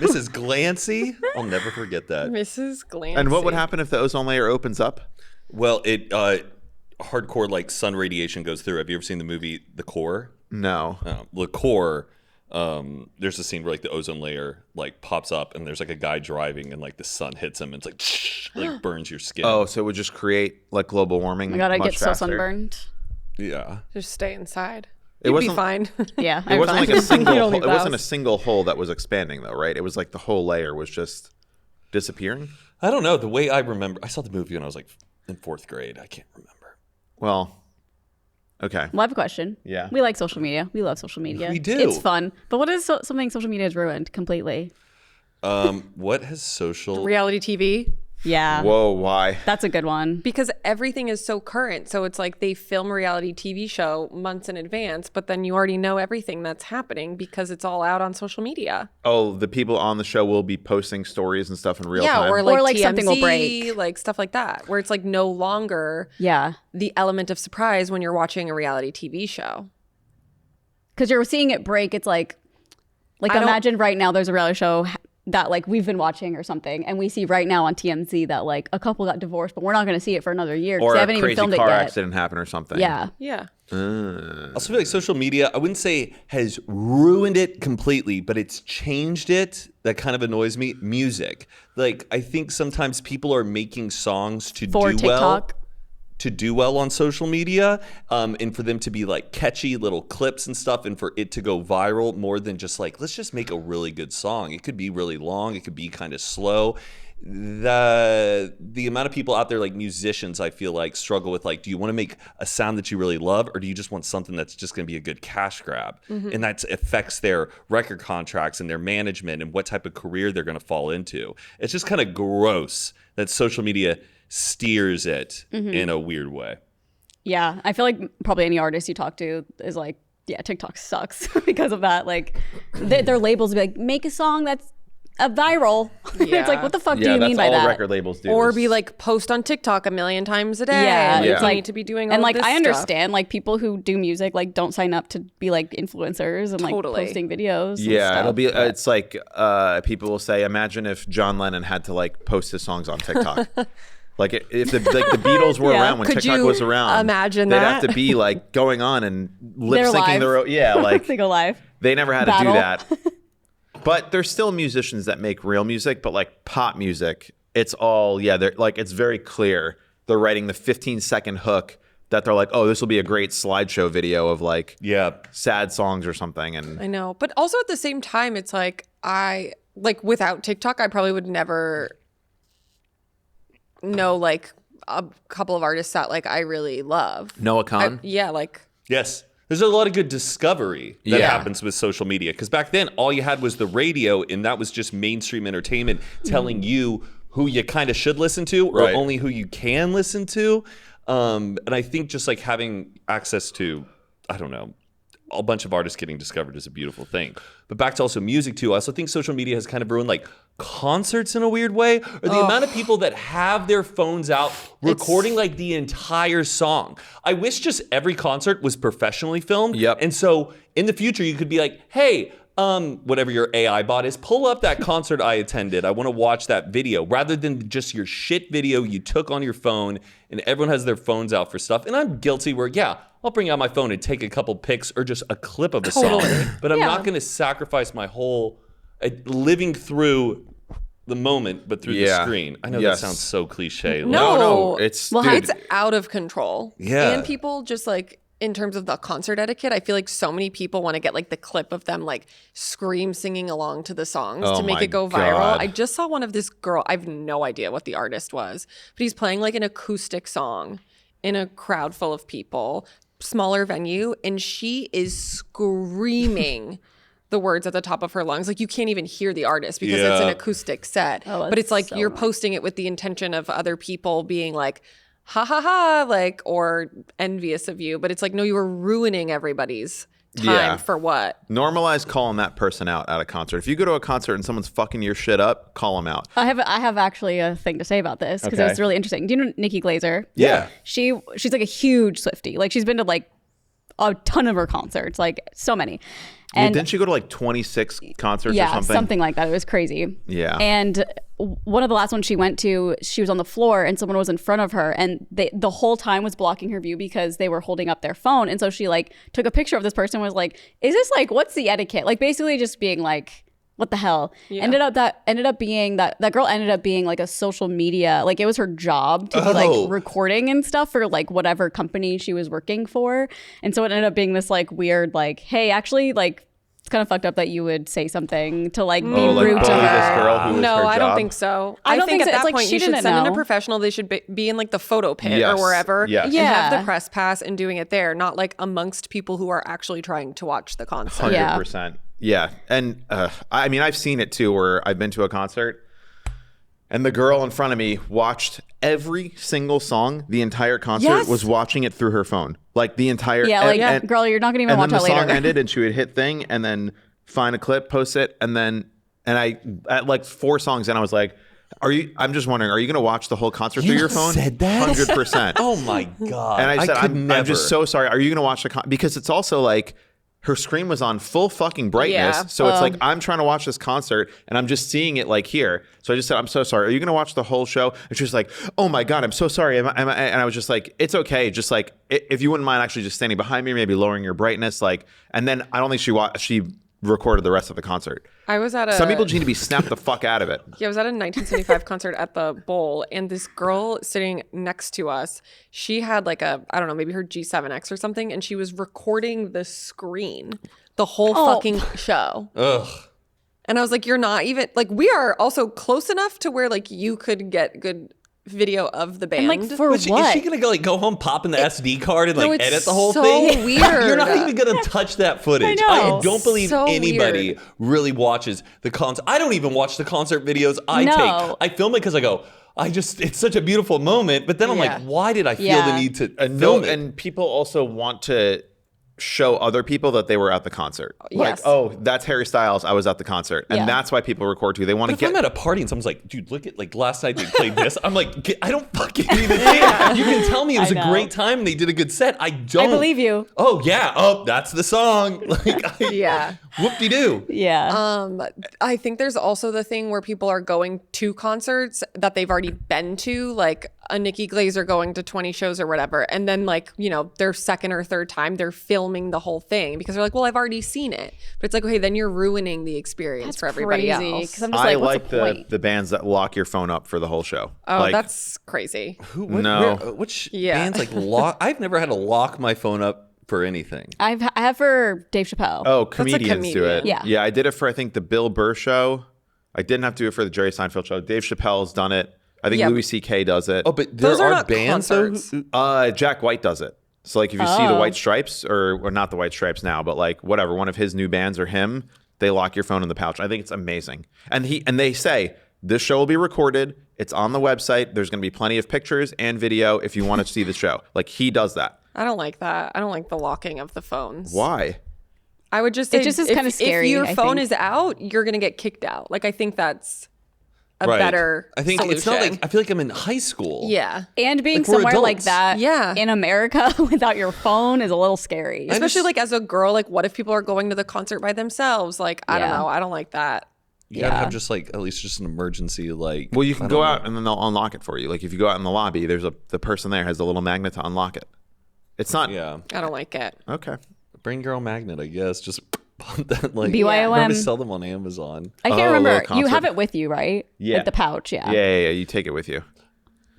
Mrs. Glancy? I'll never forget that. Mrs. Glancy. And what would happen if the ozone layer opens up? Well, it hardcore like sun radiation goes through. Have you ever seen the movie The Core? No. The Core, there's a scene where like the ozone layer like pops up and there's like a guy driving and like the sun hits him and it's like burns your skin. Oh, so it would just create like global warming. I gotta much get so faster. sunburned. Yeah. Just stay inside. It You'd be wasn't- fine. Yeah, It wasn't like a You single. don't Hole, leave it the wasn't a house. single hole that was expanding, though, right? It was like the whole layer was just disappearing. I don't know. The way I remember, I saw the movie when I was like in 4th grade. I can't remember. Well, okay. Well, I have a question. Yeah. We like social media. We love social media. We do. It's fun. But what is something social media has ruined completely? What has social? Reality TV. Yeah. Whoa, why? That's a good one. Because everything is so current. So it's like they film a reality TV show months in advance, but then you already know everything that's happening because it's all out on social media. Oh, the people on the show will be posting stories and stuff in real time. Or like, Or, like, TMZ, something will break. like stuff like that, where it's like no longer Yeah. the element of surprise when you're watching a reality TV show. Because you're seeing it break. It's like I don't- imagine right now there's a reality show that like we've been watching or something, and we see right now on TMZ that like a couple got divorced, but we're not going to see it for another year because or they a haven't even crazy filmed it car yet. accident happened or something. Yeah. Yeah. I also feel like social media, I wouldn't say has ruined it completely, but it's changed it. That kind of annoys me. Music. Like, I think sometimes people are making songs to For do TikTok. well on social media, and for them to be like catchy little clips and stuff, and for it to go viral more than just like, let's just make a really good song. It could be really long. It could be kind of slow. The amount of people out there, like musicians, I feel like struggle with like, do you want to make a sound that you really love, or do you just want something that's just going to be a good cash grab? And that affects their record contracts and their management and what type of career they're going to fall into. It's just kind of gross that social media steers it in a weird way. Yeah. I feel like probably any artist you talk to is like, yeah, TikTok sucks because of that. Like their labels will be like, make a song that's viral. It's like, what the fuck do you mean by that's all that? record labels do. Or is- be like post on TikTok a million times a day. Yeah, Like, it's you like- need to be doing all And of like this I stuff. understand like people who do music like don't sign up to be like influencers and like Totally. posting videos. and Yeah, stuff, it'll be. but- It's like people will say, imagine if John Lennon had to like post his songs on TikTok. Like if the the Beatles were Yeah. around when Could TikTok you was around, imagine they'd that? have to be like going on and lip They're syncing live. their own. Yeah, like they go live. they never had Battle. to do that. But there's still musicians that make real music, but like pop music, it's all they're like it's very clear. They're writing the 15-second hook that they're like, oh, this will be a great slideshow video of like sad songs or something. And I know. But also at the same time, it's like without TikTok, I probably would never know like a couple of artists that like I really love. Noah Khan. Yes. There's a lot of good discovery that Yeah. happens with social media. Because back then, all you had was the radio, and that was just mainstream entertainment telling you who you kind of should listen to or Right. only who you can listen to. And I think just like having access to, I don't know, a bunch of artists getting discovered is a beautiful thing. But back to also music too. I also think social media has kind of ruined like concerts in a weird way, or the amount of people that have their phones out recording like the entire song. I wish just every concert was professionally filmed. Yep. And so in the future you could be like, hey, whatever your AI bot is, pull up that concert I attended. I want to watch that video, rather than just your shit video you took on your phone, and everyone has their phones out for stuff. And I'm guilty where, I'll bring out my phone and take a couple pics or just a clip of a song. But I'm not going to sacrifice my whole living through the moment, but through the screen. I know that sounds so cliche. No, it's well, dude. it's out of control. Yeah. And people just like, in terms of the concert etiquette, I feel like so many people want to get like the clip of them like scream singing along to the songs Oh to make my it go viral. God. I just saw one of this girl. I have no idea what the artist was, but he's playing like an acoustic song in a crowd full of people, smaller venue, and she is screaming the words at the top of her lungs. Like you can't even hear the artist because it's an acoustic set. Oh, but it's like so you're nice. posting it with the intention of other people being like, ha ha ha, like, or envious of you. But it's like, no, you were ruining everybody's time for what? Normalize calling that person out at a concert. If you go to a concert and someone's fucking your shit up, call them out. I have actually a thing to say about this because Okay. it was really interesting. Do you know Nikki Glazer? Yeah. She's like a huge Swiftie. Like she's been to like a ton of her concerts, like so many. And Didn't she go to like 26 concerts or something? something like that. It was crazy. Yeah. And one of the last ones she went to, she was on the floor and someone was in front of her, and the whole time was blocking her view because they were holding up their phone. And so she like took a picture of this person and was like, is this like, what's the etiquette? Like basically just being like, what the hell? Ended up being that girl ended up being like a social media, like it was her job to be like recording and stuff for like whatever company she was working for. And so it ended up being this like weird, like, hey, actually like it's kind of fucked up that you would say something to like be like rude to bully this her. girl who was No, her I don't job? think so. I don't think at so. that It's like point she you should didn't send in know. a professional. They should be in like the photo pit Yes. or wherever. Yes. And Yeah. have the press pass and doing it there, not like amongst people who are actually trying to watch the concert. 100%. Yeah. And I mean, I've seen it too, where I've been to a concert and the girl in front of me watched every single song. The entire concert Yes. was watching it through her phone. Like the entire Yeah, like, girl, you're not gonna even and watch then that the song later. ended and she would hit thing and then find a clip, post it, and I at like 4 songs and I was like, I'm just wondering, are you gonna watch the whole concert through your phone? said that? 100%. Oh my God. And I said, could I'm never. just so sorry. Are you going to watch because it's also like her screen was on full fucking brightness. Yeah. So it's like, I'm trying to watch this concert and I'm just seeing it like here. So I just said, I'm so sorry. Are you going to watch the whole show? And she was like, oh my God, I'm so sorry. And I was just like, it's okay. Just like, if you wouldn't mind actually just standing behind me, maybe lowering your brightness. Like, and then I don't think she recorded the rest of the concert. I was at Some people just need to be snapped the fuck out of it. Yeah, I was at a 1975 concert at the Bowl, and this girl sitting next to us, she had like I don't know, maybe her G7X or something, and she was recording the screen the whole fucking show. Ugh. And I was like, you're not even, like, we are also close enough to where like you could get good video of the band. And like for Is what? she gonna go home, pop in the SD card, and No, like it's edit the whole so thing? weird. You're not even gonna touch that footage. I know. I don't believe So anybody weird. really watches the concert. I don't even watch the concert videos I No. take. I film it because I go, it's such a beautiful moment. But then I'm Yeah. like, why did I feel Yeah. the need to And film it? and people also want to show other people that they were at the concert. Yes. Like, oh, that's Harry Styles. I was at the concert. And Yeah. that's why people record too. They want to If get I'm at a party and someone's like, dude, look at like last night they played this. I'm like, I don't fucking even think. You can tell me it was I a know. great time and they did a good set. I don't. I believe you. Oh yeah. Oh, that's the song. Like, Yeah. Whoop-de-doo. Yeah. I think there's also the thing where people are going to concerts that they've already been to, like a Nikki Glazer going to 20 shows or whatever. And then like, you know, their second or third time, they're filming the whole thing because they're like, well, I've already seen it. But it's like, okay, then you're ruining the experience That's for everybody crazy, else. 'cause I'm just I like, what's like the point? the bands that lock your phone up for the whole show. Oh, like, that's crazy. No. Which Yeah. bands like lock? I've never had to lock my phone up for anything. I have for Dave Chappelle. Oh, comedians do it. comedian. Yeah. I did it for I think the Bill Burr show. I didn't have to do it for the Jerry Seinfeld show. Dave Chappelle's done it. I think Yeah. Louis C.K. does it. Oh, but there Those are are not bands concerts. though. Jack White does it. So like if you see the Oh. White Stripes or not the White Stripes now, but like whatever, one of his new bands or him, they lock your phone in the pouch. I think it's amazing. And they say this show will be recorded. It's on the website. There's going to be plenty of pictures and video if you want to see the show. Like he does that. I don't like that. I don't like the locking of the phones. Why? I would just say It just is if- kinda scary, If your I phone think. is out, you're going to get kicked out. Like I think that's a Right. better I think it's not solution. like I feel like I'm in high school. Yeah. And being Like, we're somewhere like adults. that Yeah. in America without your phone is a little scary. Especially like as a girl, like what if people are going to the concert by themselves? Like, I don't Yeah. know. I don't like that. You gotta Yeah. have just like at least just an emergency like. Well, you can I go don't out know. and then they'll unlock it for you. Like if you go out in the lobby, there's the person there has a little magnet to unlock it. It's not Yeah, I don't like it. okay. bring your own magnet. I guess just put that like. BYOM. Remember to sell them on Amazon. I can't Oh, a remember. little You have concert. it with you, right? Yeah. Like the pouch, yeah. Yeah. You take it with you.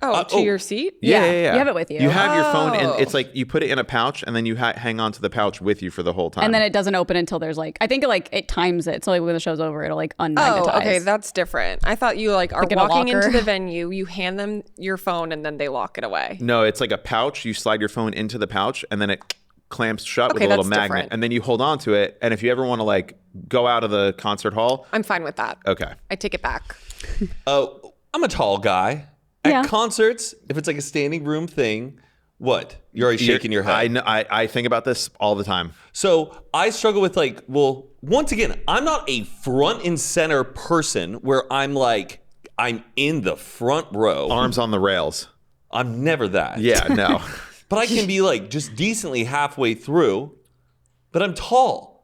Oh, to oh. your seat? Yeah, you have it with you. You have your phone in. Oh. It's like you put it in a pouch and then you hang on to the pouch with you for the whole time. And then it doesn't open until there's like, I think it times it. So like when the show's over, it'll like unmagnetize. Oh, okay. That's different. I thought you like are Like in a walking into locker. the venue, you hand them your phone and then they lock it away. No, it's like a pouch. You slide your phone into the pouch and then it clamps shut Okay, with a little that's magnet. different. And then you hold on to it. And if you ever want to like go out of the concert hall, I'm fine with that. okay. I take it back. Oh, I'm a tall guy. At Yeah. concerts, if it's like a standing room thing, what? You're already shaking your head. I know. I think about this all the time. So I struggle with like, well, once again, I'm not a front and center person where I'm like, I'm in the front row. Arms on the rails. I'm never that. Yeah, no. But I can be like just decently halfway through, but I'm tall.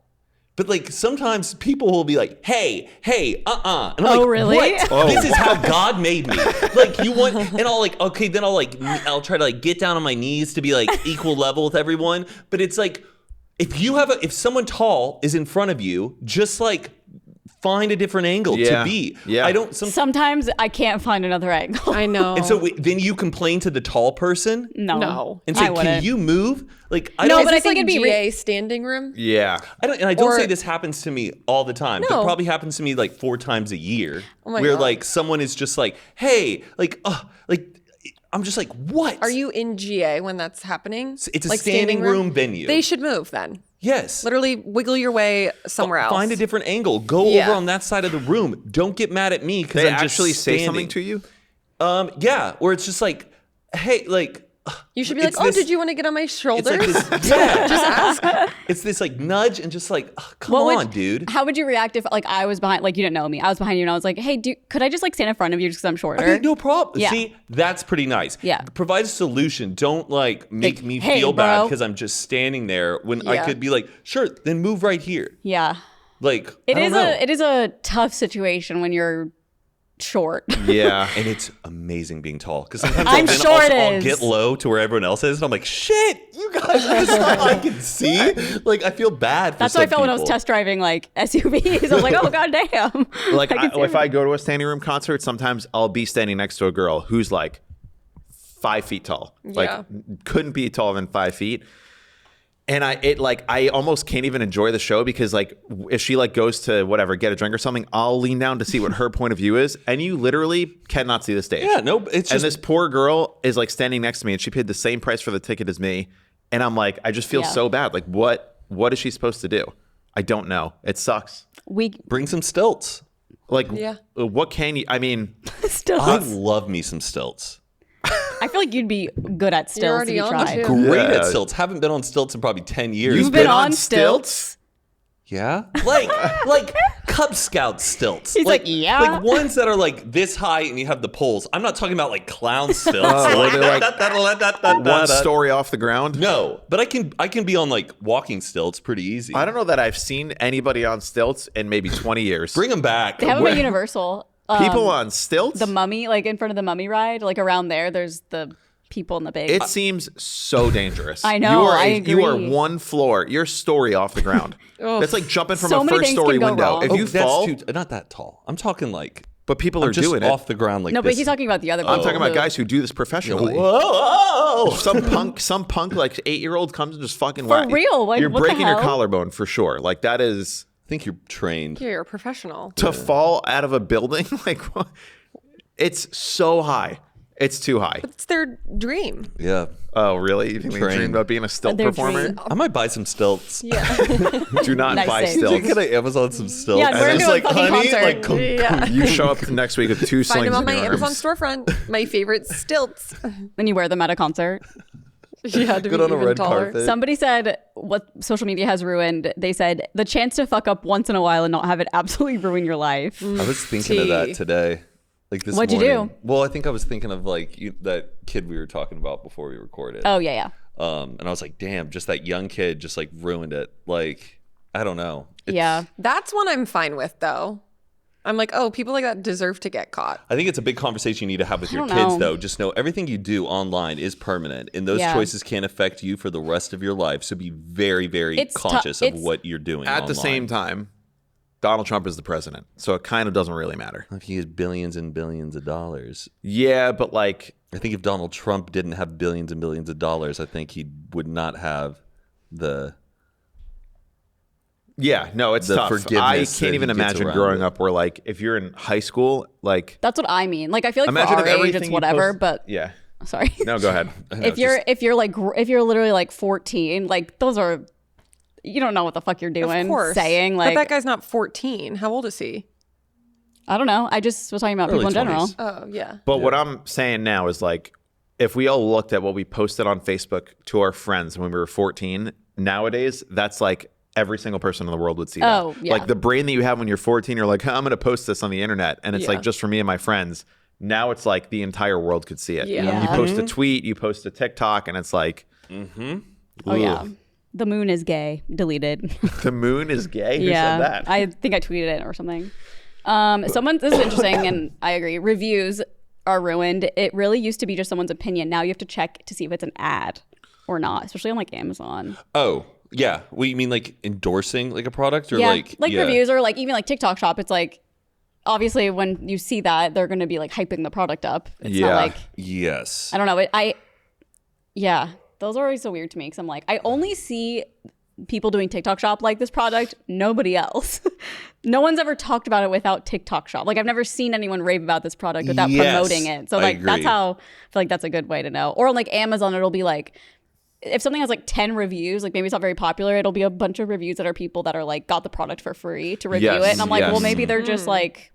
But like sometimes people will be like, hey, And I'm Oh, like, really? what? Oh, This is how God made me. Like you want, and I'll like, okay, then I'll try to like get down on my knees to be like equal level with everyone. But it's like, if someone tall is in front of you, just like find a different angle Yeah. to be. Yeah. I don't, Sometimes I can't find another angle. I know. and so then you complain to the tall person No. and I say, can wouldn't. you move? Like, I No, don't, but I Is this think like it'd a be GA standing room? Yeah. I don't Or- say this happens to me all the time, but No. it probably happens to me like 4 times a year, Oh my where God. like someone is just like, hey, like I'm just like, what? Are you in GA when that's happening? It's a Like standing room venue. They should move then. Yes. Literally wiggle your way somewhere else. Find a different angle. Go Yeah. over on that side of the room. Don't get mad at me because They I'm just actually say standing. something to you? Yeah, or it's just like, hey, like. You should be like, it's oh, this- did you want to get on my It's shoulder? like this, yeah. Just ask. It's this like nudge and just like, come What would- on, dude. How would you react if like I was behind, like you didn't know me, I was behind you and I was like, hey, could I just like stand in front of you just because I'm shorter? Okay, no problem. Yeah. See, that's pretty nice. Yeah. Provide a solution. Don't like make Like, me hey, feel bad bro. because I'm just standing there when I Yeah. could be like, sure, then move right here. Yeah. Like It I don't is know. it is a tough situation when you're short. Yeah. And it's amazing being tall because sometimes I'm then sure also it I'll is. get low to where everyone else is, and I'm like, shit, you guys, this is all I can see. Like I feel bad. For That's how I some felt when I was people. test driving like SUVs. I was like, oh god damn. Like I can see if I go to a standing room concert, sometimes I'll be standing next to a girl who's like 5 feet tall. Like Yeah. couldn't be taller than 5 feet. And I almost can't even enjoy the show because like if she like goes to whatever, get a drink or something, I'll lean down to see what her point of view is. And you literally cannot see the stage. Yeah, no, it's And just this poor girl is like standing next to me and she paid the same price for the ticket as me. And I'm like, I just feel Yeah. so bad. Like what is she supposed to do? I don't know. It sucks. we bring some stilts. Like Yeah. what can you, I mean, still I love me some stilts. I feel like you'd be good at stilts if already you on tried. two. Great Yeah. at stilts. Haven't been on stilts in probably 10 years. You've been on stilts? Yeah, like Cub Scout stilts. He's like, yeah. like ones that are like this high and you have the poles. I'm not talking about like clown stilts. where they're like One story off the ground. No, but I can be on like walking stilts pretty easy. I don't know that I've seen anybody on stilts in maybe 20 years. Bring them back. They have them at Universal. People on stilts? The Mummy, like in front of the Mummy ride, like around there's the people in the big. It seems so dangerous. I know, You are, I you are agree. one floor. You're story off the ground. That's like jumping from So a many first things story can go window. wrong. If you that's fall, not that tall. I'm talking like, but people I'm are just doing off it. the ground like no, this. but he's talking about the other. I'm people talking about who- guys who do this professionally. Whoa! Some punk like 8-year-old comes and just fucking For real? Like, You're what the breaking your hell? collarbone for sure. Like that is I think you're trained. Yeah, you're a professional. to fall out of a building. Like what? It's so high. It's too high. It's their dream. Yeah, Oh, really? You think they Trained. dream about being a stilt Their performer? dream. I might buy some stilts. Yeah. Do not Nice buy save. stilts. Can I Amazon some stilts? Yeah, we're And doing just a fucking concert. like Yeah. You show up next week with 2 Find slings them on in my your Amazon arms. storefront. My favorite stilts. Then you wear them at a concert. Yeah, to Good be on a even red taller. carpet. Somebody said what social media has ruined. They said the chance to fuck up once in a while and not have it absolutely ruin your life. I was thinking of that Tea. today. Like this What'd you morning. do? Well, I think I was thinking of like that kid we were talking about before we recorded. Oh yeah. And I was like, damn, just that young kid just like ruined it. Like, I don't know. Yeah. That's one I'm fine with, though. I'm like, oh, people like that deserve to get caught. I think it's a big conversation you need to have with your don't kids, know. though. Just know everything you do online is permanent, and those Yeah. choices can affect you for the rest of your life. So be very, very It's tou- conscious of it's- what you're doing. At the online. same time, Donald Trump is the president, so it kind of doesn't really matter. If he has billions and billions of dollars. Yeah, but like, I think if Donald Trump didn't have billions and billions of dollars, I think he would not have the. yeah, no, it's The tough. forgiveness I that can't he even gets imagine around growing it. up where like if you're in high school, like That's what I mean. Like I feel like imagine for if our age everything it's you whatever, post- but yeah. sorry. No, go ahead. if you're literally like 14, like those are you don't know what the fuck you're doing Of course. saying but like that guy's not 14. How old is he? I don't know. I just was talking about Early people in general. 20s. Oh, yeah. But what I'm saying now is like, if we all looked at what we posted on Facebook to our friends when we were 14, nowadays that's like every single person in the world would see that. Oh, yeah. Like the brain that you have when you're 14, you're like, "Huh, I'm going to post this on the internet, and it's Yeah. like just for me and my friends. Now it's like the entire world could see it. Yeah. You post Mm-hmm. a tweet, you post a TikTok, and it's like, Oh yeah. The moon is gay. Deleted. the moon is gay. Who yeah. said that? I think I tweeted it or something. This is interesting and I agree. Reviews are ruined. It really used to be just someone's opinion. Now you have to check to see if it's an ad or not, especially on like Amazon. Oh, yeah. Well, you mean like endorsing like a product or Yeah. like yeah. Reviews or like even like TikTok shop. It's like obviously when you see that they're going to be like hyping the product up. It's Yeah. not like Yes. I don't know. Yeah, those are always so weird to me because I'm like, I only see people doing TikTok shop like this product, nobody else. No one's ever talked about it without TikTok shop. Like I've never seen anyone rave about this product without Yes, promoting it. So I like that's agree. how I feel like that's a good way to know. Or on like Amazon, it'll be like if something has like 10 reviews, like maybe it's not very popular, it'll be a bunch of reviews that are people that are like got the product for free to review Yes, it. And I'm like, yes. well, maybe they're just like,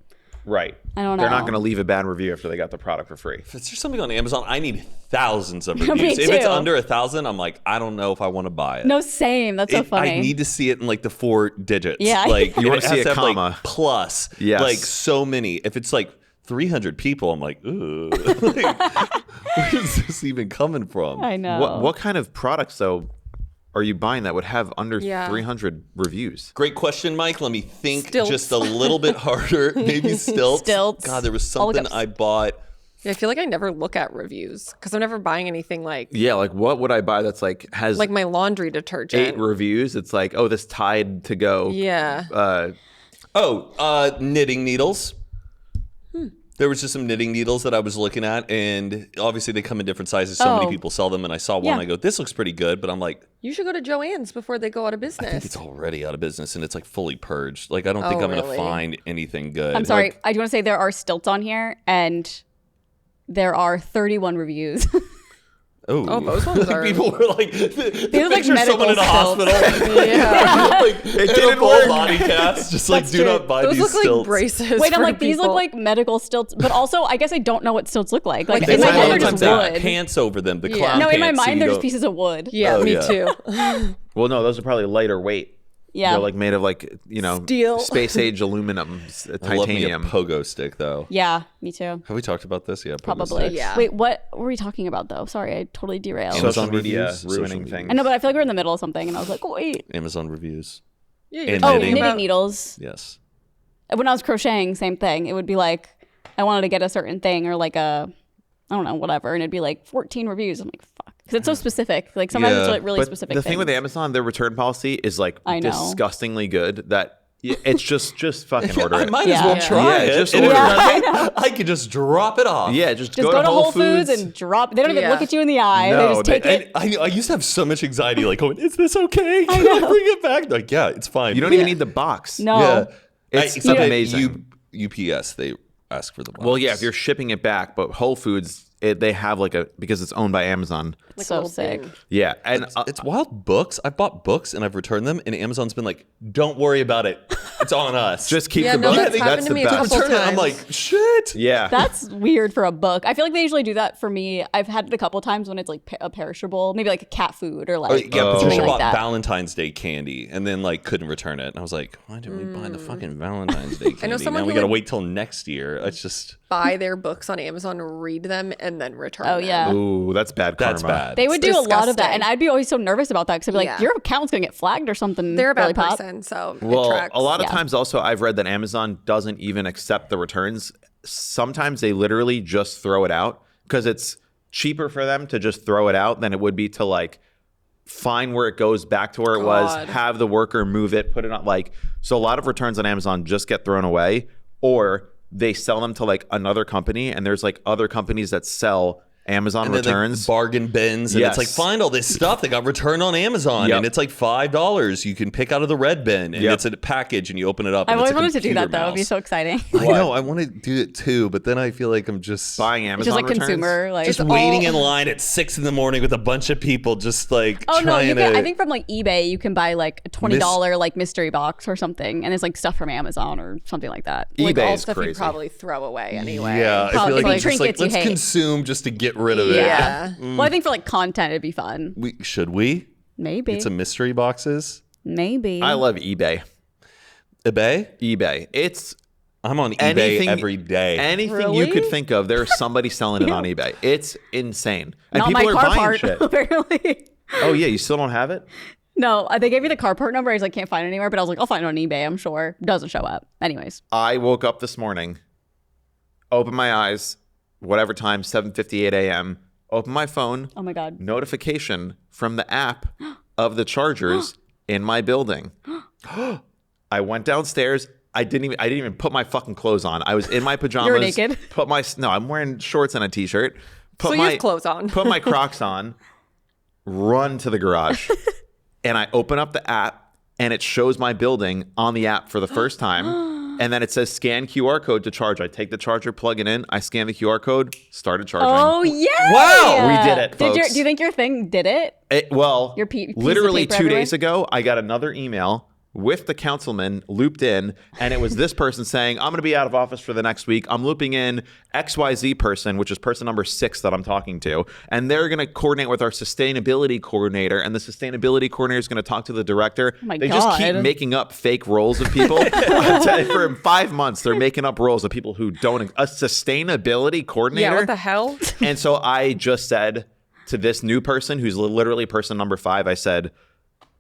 Right. I don't They're not know. going to leave a bad review after they got the product for free. If it's just something on Amazon, I need thousands of Me reviews. If it's too. under 1,000, I'm like, I don't know if I want to buy it. no, same. That's so funny. I need to see it in like the 4 digits. Yeah. Like You wanna and it see has a to have, like, comma. plus. Yes. Like so many. If it's like 300 people, I'm like, ooh. Like, where is this even coming from? I know. What kind of products though are you buying that would have under Yeah. 300 reviews? Great question, Mike. Let me think Stilts. just a little bit harder. Maybe stilts. Stilts. God, there was I'll look something up- I bought. Yeah, I feel like I never look at reviews because I'm never buying anything like Yeah, like what would I buy that's like has my laundry detergent. 8 reviews? It's like, oh, this Tide to go. Yeah. Knitting needles. There was just some knitting needles that I was looking at, and obviously they come in different sizes. So many Oh. people sell them, and I saw one. Yeah. I go, this looks pretty good, but I'm like, You should go to Joann's before they go out of I think business. it's already out of business, and it's like fully purged. Like I don't think Oh, I'm gonna really? find anything good. I'm sorry. Like, I do want to say there are stilts on here, and there are 31 reviews. Oh, those ones are. People were like, look like picture someone in a medical hospital. Yeah. Like, it didn't full work. body cast. Just like, That's do true. not buy Those these look like stilts. braces. Wait, I'm for like, these look people. like medical stilts, but also I guess I don't know what stilts look like. Like They in my have head, a lot they're of just times they have wood. pants over them. The Yeah. clown No, in my pants, so mind, you they're don't- just pieces of wood. Yeah, Oh, me yeah. too. Well, no, those are probably lighter weight. Yeah. They're like made of like, Steel. space age aluminum, I love me a titanium. pogo stick though. Yeah, me too. Have we talked about this? Yeah, pogo Probably. sticks. Yeah. Wait, what were we talking about though? Sorry, I totally derailed. Amazon Social media reviews, ruining social media. things. I know, but I feel like we're in the middle of something, and I was like, wait. Amazon reviews. Yeah, And you're Oh, talking knitting. knitting about- needles. Yes. When I was crocheting, same thing. It would be like, I wanted to get a certain thing or like I don't know, whatever. And it'd be like 14 reviews. I'm like, fuck. Because it's so specific. Like sometimes it's Yeah. like really But specific the thing with things. Amazon, their return policy is like I know. disgustingly good that it's just fucking order I it. might Yeah. as well Yeah. try Yeah, it. just And if order it it. doesn't, I could just drop it off. Yeah, just Just go to Whole Foods Foods and drop. They don't even Yeah. look at you in the eye. No, they just take it. And I used to have so much anxiety, like, going, is this okay? Can I bring it back? Like, yeah, it's fine. You don't even need the box. No. Yeah. It's I- amazing. UPS, they ask for the box. Well, yeah, if you're shipping it back, but Whole Foods, they have like because it's owned by Amazon. Like a so little sick. bin. Yeah, and It's wild books. I've bought books and I've returned them, and Amazon's been like, don't worry about it. It's on us. just keep Yeah, the no, book. that's That's happened to the me a best. couple Return it. I'm times. like, shit. Yeah, That's weird for a book. I feel like they usually do that for me. I've had it a couple times when it's like a perishable, maybe like a cat food or like Yeah, something Patricia like bought that. Valentine's Day candy and then like couldn't return it. And I was like, why didn't we buy the fucking Valentine's Day candy? someone Now we who gotta would- wait till next year. It's just Buy their books on Amazon, read them, and then return Oh them. yeah. Ooh, that's bad karma. that's bad. They would It's do a lot of that, disgusting. and I'd be always so nervous about that because I'd be like, Yeah. "Your account's gonna get flagged or something." They're a really bad pop. person, so it Well, tracks. a lot of Yeah. times also I've read that Amazon doesn't even accept the returns. Sometimes they literally just throw it out because it's cheaper for them to just throw it out than it would be to like find where it goes back to where it was, God. have the worker move it, put it on like. So a lot of returns on Amazon just get thrown away, or they sell them to like another company, and there's like other companies that sell Amazon and then like returns. bargain bins, and Yes. it's like find all this stuff that got returned on Amazon, Yep. and it's like $5. You can pick out of the red bin, and Yep. it's a package, and you open it up. I've and it's always a wanted to do computer that though. It'd be mouse. so exciting. I know. I want to do it too, but then I feel like I'm just Buying It's Amazon just like returns. consumer, like just waiting in line at 6 a.m. with a bunch of people, just like Oh no, trying you can. to. I think from like eBay, you can buy like a $20 like mystery box or something, and it's like stuff from Amazon or something like that. like eBay all is stuff you crazy. probably throw away anyway. Yeah, I Probably feel like like it's just like trinkets you let's hate. consume just to get rid of it. Yeah. Well, I think for like content, it'd be fun. Should we? Maybe. Get some mystery boxes. Maybe. I love eBay. eBay. eBay. It's I'm on eBay anything every day. Anything you Really? could think of, there's somebody selling it on eBay. It's insane. And Not people my are car buying part, shit. apparently. Oh yeah, you still don't have it? No, they gave me the car part number. I was like, can't find it anywhere, but I was like, I'll find it on eBay. I'm sure. Doesn't show up. Anyways. I woke up this morning, opened my eyes, whatever time, 7:58 a.m., opened my phone, Oh my God. notification from the app of the chargers in my building. I went downstairs. I didn't even put my fucking clothes on. I was in my pajamas. naked? No, I'm wearing shorts and a t-shirt. Put So you have clothes on. Put my Crocs on. Run to the garage. And I open up the app and it shows my building on the app for the first time. And then it says scan QR code to charge. I take the charger, plug it in. I scan the QR code, started charging. Oh yeah! Wow, we did it, folks. Do you think your thing did it? Well, piece of literally paper 2 everywhere? days ago, I got another email with the councilman looped in, and it was this person saying, I'm going to be out of office for the next week. I'm looping in XYZ person, which is person number 6 that I'm talking to, and they're going to coordinate with our sustainability coordinator, and the sustainability coordinator is going to talk to the director. Oh my they just keep God. making up fake roles of people. I'll tell you, for 5 months, they're making up roles of people who don't. A sustainability coordinator? Yeah, what the hell? And so I just said to this new person, who's literally person number 5, I said,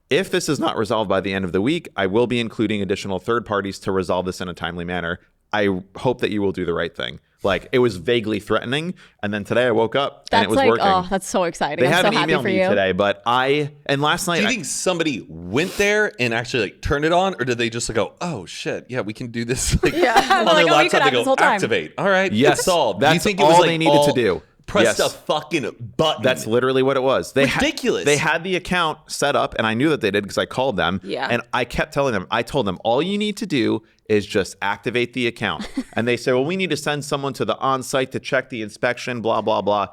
if this is not resolved by the end of the week, I will be including additional third parties to resolve this in a timely manner. I hope that you will do the right thing. Like, it was vaguely threatening. And then today I woke up and That's it was like, working. oh, that's so exciting. They I'm so haven't happy emailed for me you. today, but and last night, Do you think somebody went there and actually like turned it on, or did they just like go, "Oh shit, yeah, we can do this"? Like, Yeah. on Like, their oh, you could laptop, have they this go, whole time. "Activate." All right, yes, it's solved. Do that's you think it all was like they needed to do. pressed Yes. a fucking button. That's literally what it was. Ridiculous. They had the account set up, and I knew that they did because I called them. Yeah. And I kept telling them, I told them, all you need to do is just activate the account. And they said, well, we need to send someone to the on-site to check the inspection, blah, blah, blah.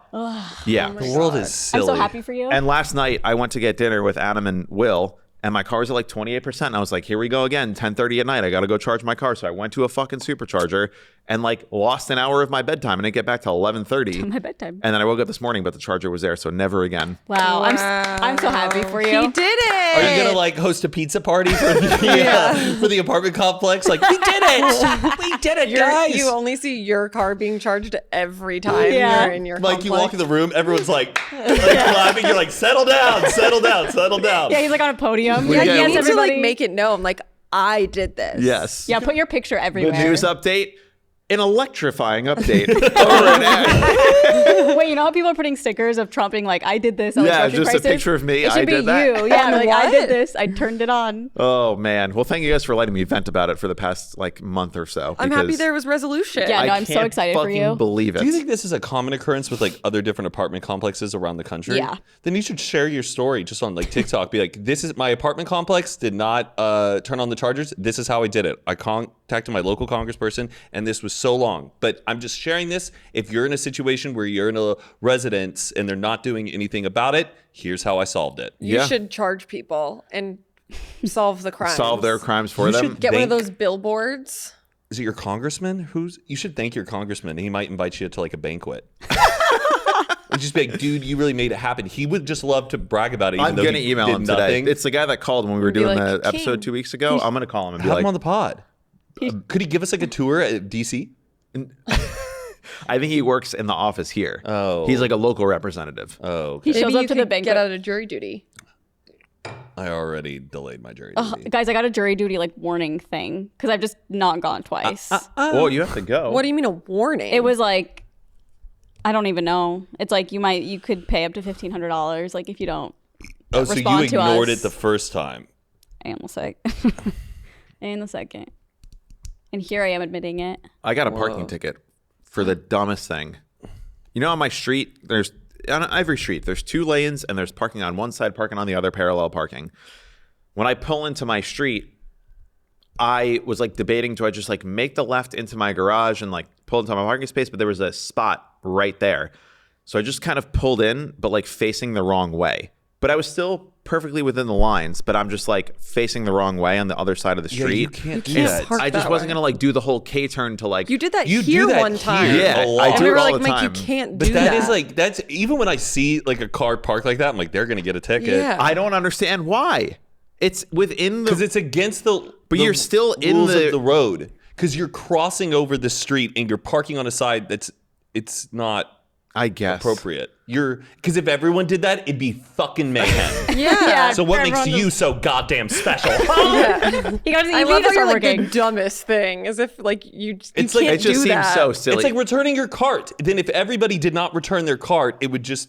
Yeah. the world is silly. I'm so happy for you. And last night, I went to get dinner with Adam and Will, and my car's at like 28%. And I was like, here we go again, 10:30 at night. I got to go charge my car. So I went to a fucking supercharger and like lost an hour of my bedtime. And I didn't get back till 11:30. My bedtime. And then I woke up this morning, but the charger was there. So never again. Wow. I'm so happy for you. He did it. Are you gonna like host a pizza party for for the apartment complex? Like, we did it, we did it, guys. You only see your car being charged every time Yeah. you're in your Like, you walk in complex. the room, everyone's like clapping. You're like, settle down, settle down, settle down. Yeah, he's like on a podium. Yeah, Like, you yes, You need to everybody. like make it known, like I did this. Yes. Yeah, put your picture everywhere. The news update. An electrifying update. Over an ad. Wait, you know how people are putting stickers of Trump being like, I did this. Yeah, electricity just a prices? picture of me, It should I be did that. you. Yeah, On like I what? did this. I turned it on. Oh man. Well, thank you guys for letting me vent about it for the past like month or so. I'm happy because there was resolution. Yeah. I no, I'm so can't excited for fucking you. Believe it. Do you think this is a common occurrence with like other different apartment complexes around the country? Yeah. Then you should share your story just on like TikTok. Be like, this is my apartment complex did not turn on the chargers. This is how I did it. I contacted my local congressperson, and this was so long. But I'm just sharing this. If you're in a situation where you're in a residence and they're not doing anything about it, here's how I solved it. You Yeah. should charge people and solve the crimes. Solve their crimes for You them? should Get one of Thank- those billboards. Is it your congressman? You should thank your congressman. He might invite you to like a banquet. And just be like, dude, you really made it happen. He would just love to brag about it. Even I'm though gonna he email did him today. nothing. It's the guy that called when we were Be doing like, the episode "King." 2 weeks ago. I'm gonna call him and be Have like, him on the pod. Could he give us like a tour at DC? I think he works in the office here. Oh. He's like a local representative. Oh, He okay. shows Maybe up you to the could banquet. get out of jury duty. I already delayed my jury Ugh, duty. guys, I got a jury duty like warning thing because I've just not gone twice. Well, you have to go. What do you mean a warning? It was like, I don't even know. It's like you could pay up to $1,500 like if you don't. Oh, so you respond to ignored us. it the first time. And the second. And here I am admitting it. I got a parking ticket for the dumbest thing. You know, on my street, on every street, there's 2 lanes and there's parking on one side, parking on the other, parallel parking. When I pull into my street, I was like debating, do I just like make the left into my garage and like pull into my parking space? But there was a spot right there. So I just kind of pulled in, but like facing the wrong way. But I was still perfectly within the lines, but I'm just like facing the wrong way on the other side of the street. you can't do can't that. park I just that wasn't way. gonna like do the whole K turn to like You did that You do here that one time. here. Yeah, a lot. I And do we it were all like, the Mike, you time. can't do But that that. is like, that's even when I see like a car parked like that, I'm like, they're going to get a ticket. Yeah. I don't understand why. It's within Because the. it's against the But the you're still in rules the- of the road. Because you're crossing over the street and you're parking on a side it's not I guess. appropriate. Because if everyone did that, it'd be fucking mayhem. yeah. So what Everyone makes you so goddamn special? yeah. You guys, I you love need to how you're start like working. the dumbest thing, as if like you It's can't like- It just do seems that. so silly. It's like returning your cart. Then if everybody did not return their cart, it'd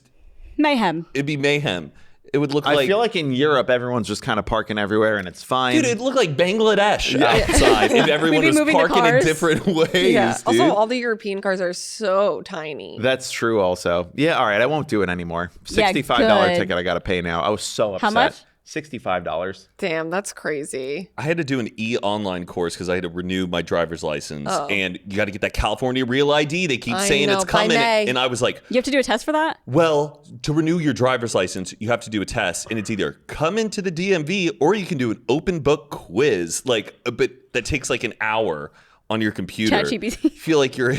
Mayhem. be mayhem. It would look I like feel like in Europe, everyone's just kind of parking everywhere and it's fine. dude, it'd look like Bangladesh outside if everyone We'd be was moving the parking in cars. different ways, Yeah. dude. Also, all the European cars are so tiny. That's true also. Yeah, all right. I won't do it anymore. Yeah, $65 good. ticket I got to pay now. I was so upset. How much? $65. Damn, that's crazy. I had to do an e-online course because I had to renew my driver's license, Oh. and you got to get that California Real ID. They keep I saying know, it's by coming, May. and I was like, You have to do a test for that? well, to renew your driver's license, you have to do a test, and it's either come into the DMV or you can do an open book quiz, but that takes like an hour on your computer. ChatGPT. Feel like you're.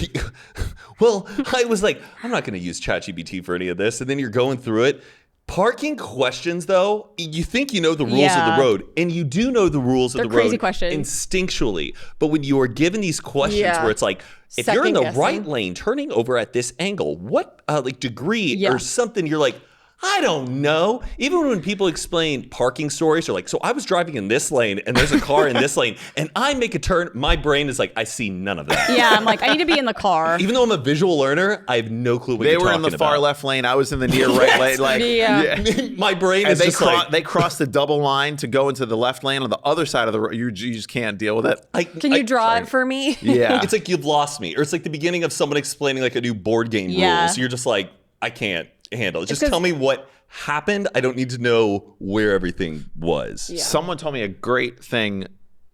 Well, I was like, I'm not going to use ChatGPT for any of this, and then you're going through it. Parking questions, though, you think you know the rules of Yeah. the road, and you do know the rules of They're the road crazy questions. instinctually. But when you are given these questions Yeah. where it's like, if you're in the Second right guessing. lane turning over at this angle, what degree Yeah. or something, you're like, I don't know. Even when people explain parking stories, they're like, so I was driving in this lane and there's a car in this lane and I make a turn. My brain is like, I see none of that. Yeah, I'm like, I need to be in the car. Even though I'm a visual learner, I have no clue what They you're were in talking the far about. left lane. I was in the near right lane. Like, Yeah. My brain And is they, just like, they crossed the double line to go into the left lane on the other side of the road. You just can't deal with it. Can you draw it for me? Yeah. It's like you've lost me. Or it's like the beginning of someone explaining like a new board game Yeah. rule. So you're just like, I can't handle it. Just 'cause- tell me what happened. I don't need to know where everything was. Yeah. Someone told me a great thing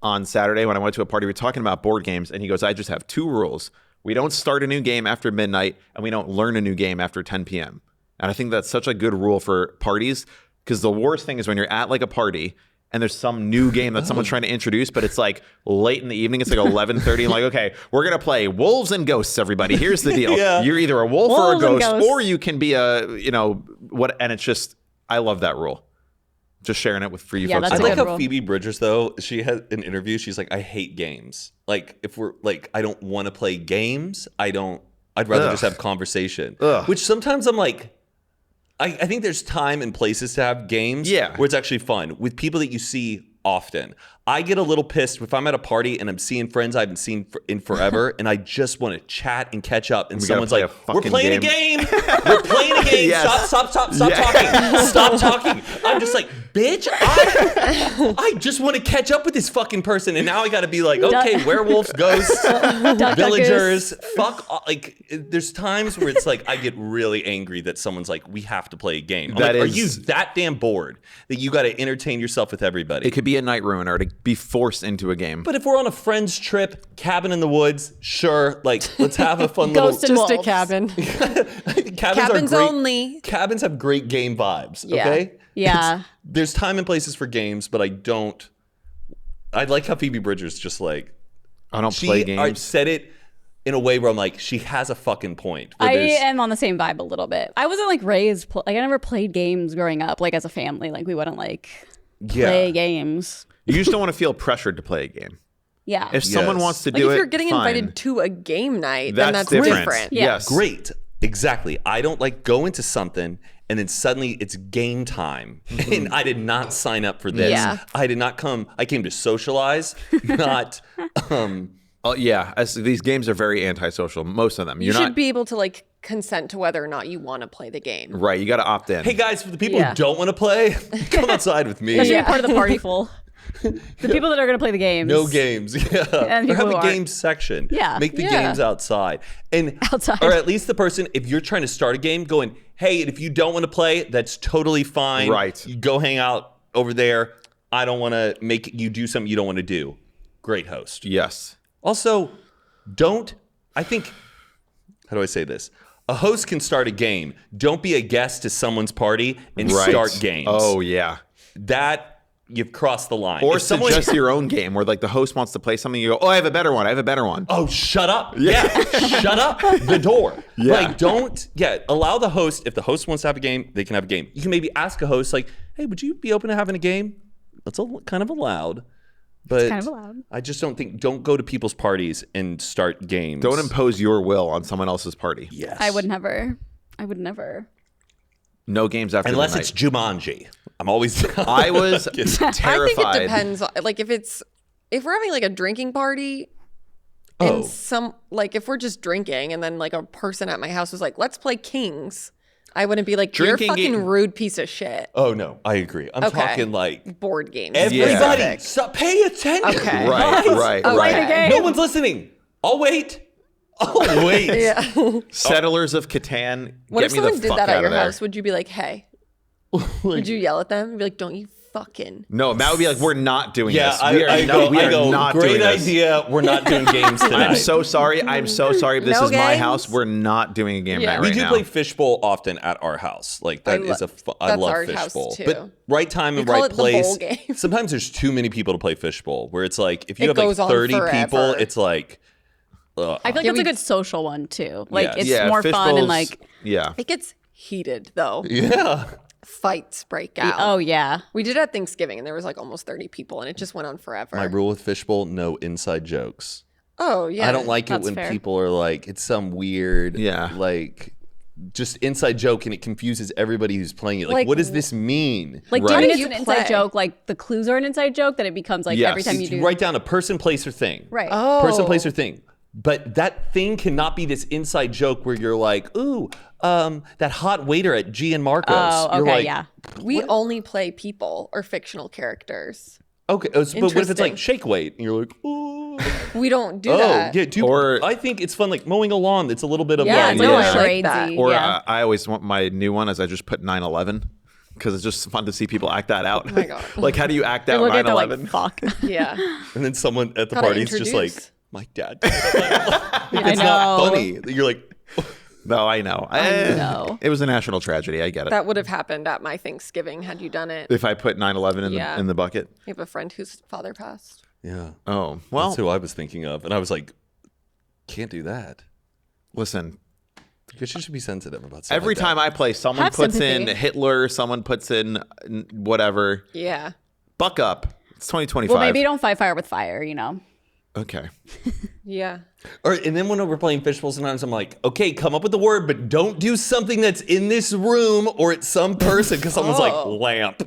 on Saturday when I went to a party. We were talking about board games, and he goes, I just have 2 rules. We don't start a new game after midnight, and we don't learn a new game after 10 p.m. And I think that's such a good rule for parties, because the worst thing is when you're at like a party and there's some new game that someone's trying to introduce, but it's like late in the evening. It's like 11:30. I'm like, okay, we're going to play Wolves and Ghosts, everybody. Here's the deal. Yeah. You're either a wolf or a Wolves and ghost, ghosts. or you can be a, what, and it's just, I love that rule. Just sharing it for you Yeah, folks. that's I a like good how rule. Phoebe Bridgers, though, she had an interview. She's like, I hate games. Like, if we're like, I don't want to play games. I'd rather just have conversation. Ugh. Which sometimes I'm like, I think there's time and places to have games Yeah. where it's actually fun with people that you see often. I get a little pissed if I'm at a party and I'm seeing friends I haven't seen in forever, and I just want to chat and catch up, and We gotta someone's play like, a we're fucking playing game." a game. We're playing a game. Yes. Stop Yeah. talking. Stop talking. I'm just like, bitch, I just want to catch up with this fucking person, and now I got to be like, okay, werewolves, ghosts, Duck, villagers, fuck. Like, there's times where it's like I get really angry that someone's like, we have to play a game. I'm That like, is- are you that damn bored that you got to entertain yourself with everybody? It could be a night ruiner to be forced into a game. But if we're on a friend's trip, cabin in the woods, sure, like let's have a fun little. Ghost and Just a wolves. cabin. Cabins Cabins are great. only. Cabins have great game vibes. Yeah. Okay. Yeah. There's time and places for games, but I don't. I like how Phoebe Bridgers just like I don't she play games. said it in a way where I'm like, she has a fucking point. where I there's- am on the same vibe a little bit. I wasn't like raised, like I never played games growing up, like as a family. Like we wouldn't like play games. You just don't want to feel pressured to play a game. Yeah. If someone Yes. wants to Like do if it, you're getting fine. invited to a game night, that's then that's different. different. Yeah. Yes. Great. Exactly. I don't like go into something and then suddenly it's game time. And I did not sign up for this. Yeah. I did not come. I came to socialize, not. Yeah, as these games are very antisocial. Most of them. You You're should not be able to like consent to whether or not you want to play the game. right. You got to opt in. Hey guys, for the people Yeah. who don't want to play, come outside with me. That should Yeah. be part of the party full. The people that are going to play the games. No games. Yeah. And Or people have who a aren't. games section. Yeah. Make the Yeah. games outside. And Outside. or at least the person, if you're trying to start a game, going, hey, if you don't want to play, that's totally fine. Right. You go hang out over there. I don't want to make you do something you don't want to do. Great host. Yes. Also, I think, how do I say this? A host can start a game. Don't be a guest to someone's party and Right. start games. Oh yeah. That, you've crossed the line. Or If someone- suggest your own game where like the host wants to play something. You go, oh, I have a better one. I have a better one. Oh, shut up. Yeah. Shut up the door. Yeah. Like, allow the host, if the host wants to have a game, they can have a game. You can maybe ask a host, like, hey, would you be open to having a game? That's kind of allowed. But kind of allowed. I just don't go to people's parties and start games. Don't impose your will on someone else's party. Yes. I would never. No games after Unless midnight. it's Jumanji. I'm always I was I think terrified. it depends. Like if we're having like a drinking party, Oh. and if we're just drinking, and then like a person at my house was like, "Let's play Kings," I wouldn't be like, "You're a Drinking fucking game- rude piece of shit." Oh, no. I agree. I'm Okay. talking like Board games. everybody specific. stop, pay attention. Okay. Right, Guys. right, Okay. right. No one's listening. I'll wait. I'll wait. Yeah. Settlers of Catan. What get if me someone the did fuck that out at your of there. house? Would you be like, "Hey"? Would you yell at them and be like, "Don't you fucking"? No, Matt would be like, we're not doing Yeah, this. We are not great doing this. idea. We're not doing games tonight. I'm so sorry. I'm so sorry. But this No is my games? house. We're not doing a game Yeah. night We right do now. play fishbowl often at our house. Like that I is lo- I that's love our house, fishbowl. too. But right time and We call right it the bowl place. game. Sometimes there's too many people to play fishbowl. Where it's like if you It have like goes on 30 people, forever. it's like I feel like Yeah, that's we- a good social one too. Like Yes. it's yeah, more fun and fishbowls- like yeah. It gets heated though. yeah. Fights break out. oh yeah. We did it at Thanksgiving, and there was like almost 30 people, and it just went on forever. My rule with fishbowl: no inside jokes. Oh yeah. I don't like it That's when fair. people are like it's some weird Yeah. like just inside joke and it confuses everybody who's playing it. Like, Like, what does this mean? Like Right. even if You it's an inside play. joke, like the clues are an inside joke, then it becomes like Yes. every time you do. Write down a person, place, or thing. Right. Oh. Person, place, or thing. But that thing cannot be this inside joke where you're like, ooh, that hot waiter at G and Markels. Oh, You're okay, like, yeah. We only play people or fictional characters. Okay, but what if it's like Interesting. shake weight? And you're like, ooh. We don't do Oh, that. yeah, dude. Or- I think it's fun, like mowing a lawn. It's a little bit of Yeah, like, no, It's I like like that. charadesy, Or yeah. I always want my new one is I just put 9/11 because it's just fun to see people act that out. Oh my God. Like, how do you act They out look at it 9/11? like, fuck. Yeah. and then someone at the Gotta party is just like, introduce. my dad. Like, I it's not know. funny. You're like, No, I know. know. It was a national tragedy. I get it. That would have happened at my Thanksgiving had you done it. If I put 9/11 Yeah. in the bucket. I have a friend whose father passed. yeah. Oh, well, That's who I was thinking of. And I was like, can't do that. listen. Because you should be sensitive about stuff Every like time I play, someone Have puts in sympathy. Hitler, someone puts in whatever. Yeah. Buck up. It's 2025. Well, maybe don't fight fire with fire, you know? Okay. Yeah. And then when we're playing fishbowl, sometimes I'm like, okay, come up with the word, but don't do something that's in this room or it's some person because someone's like, lamp.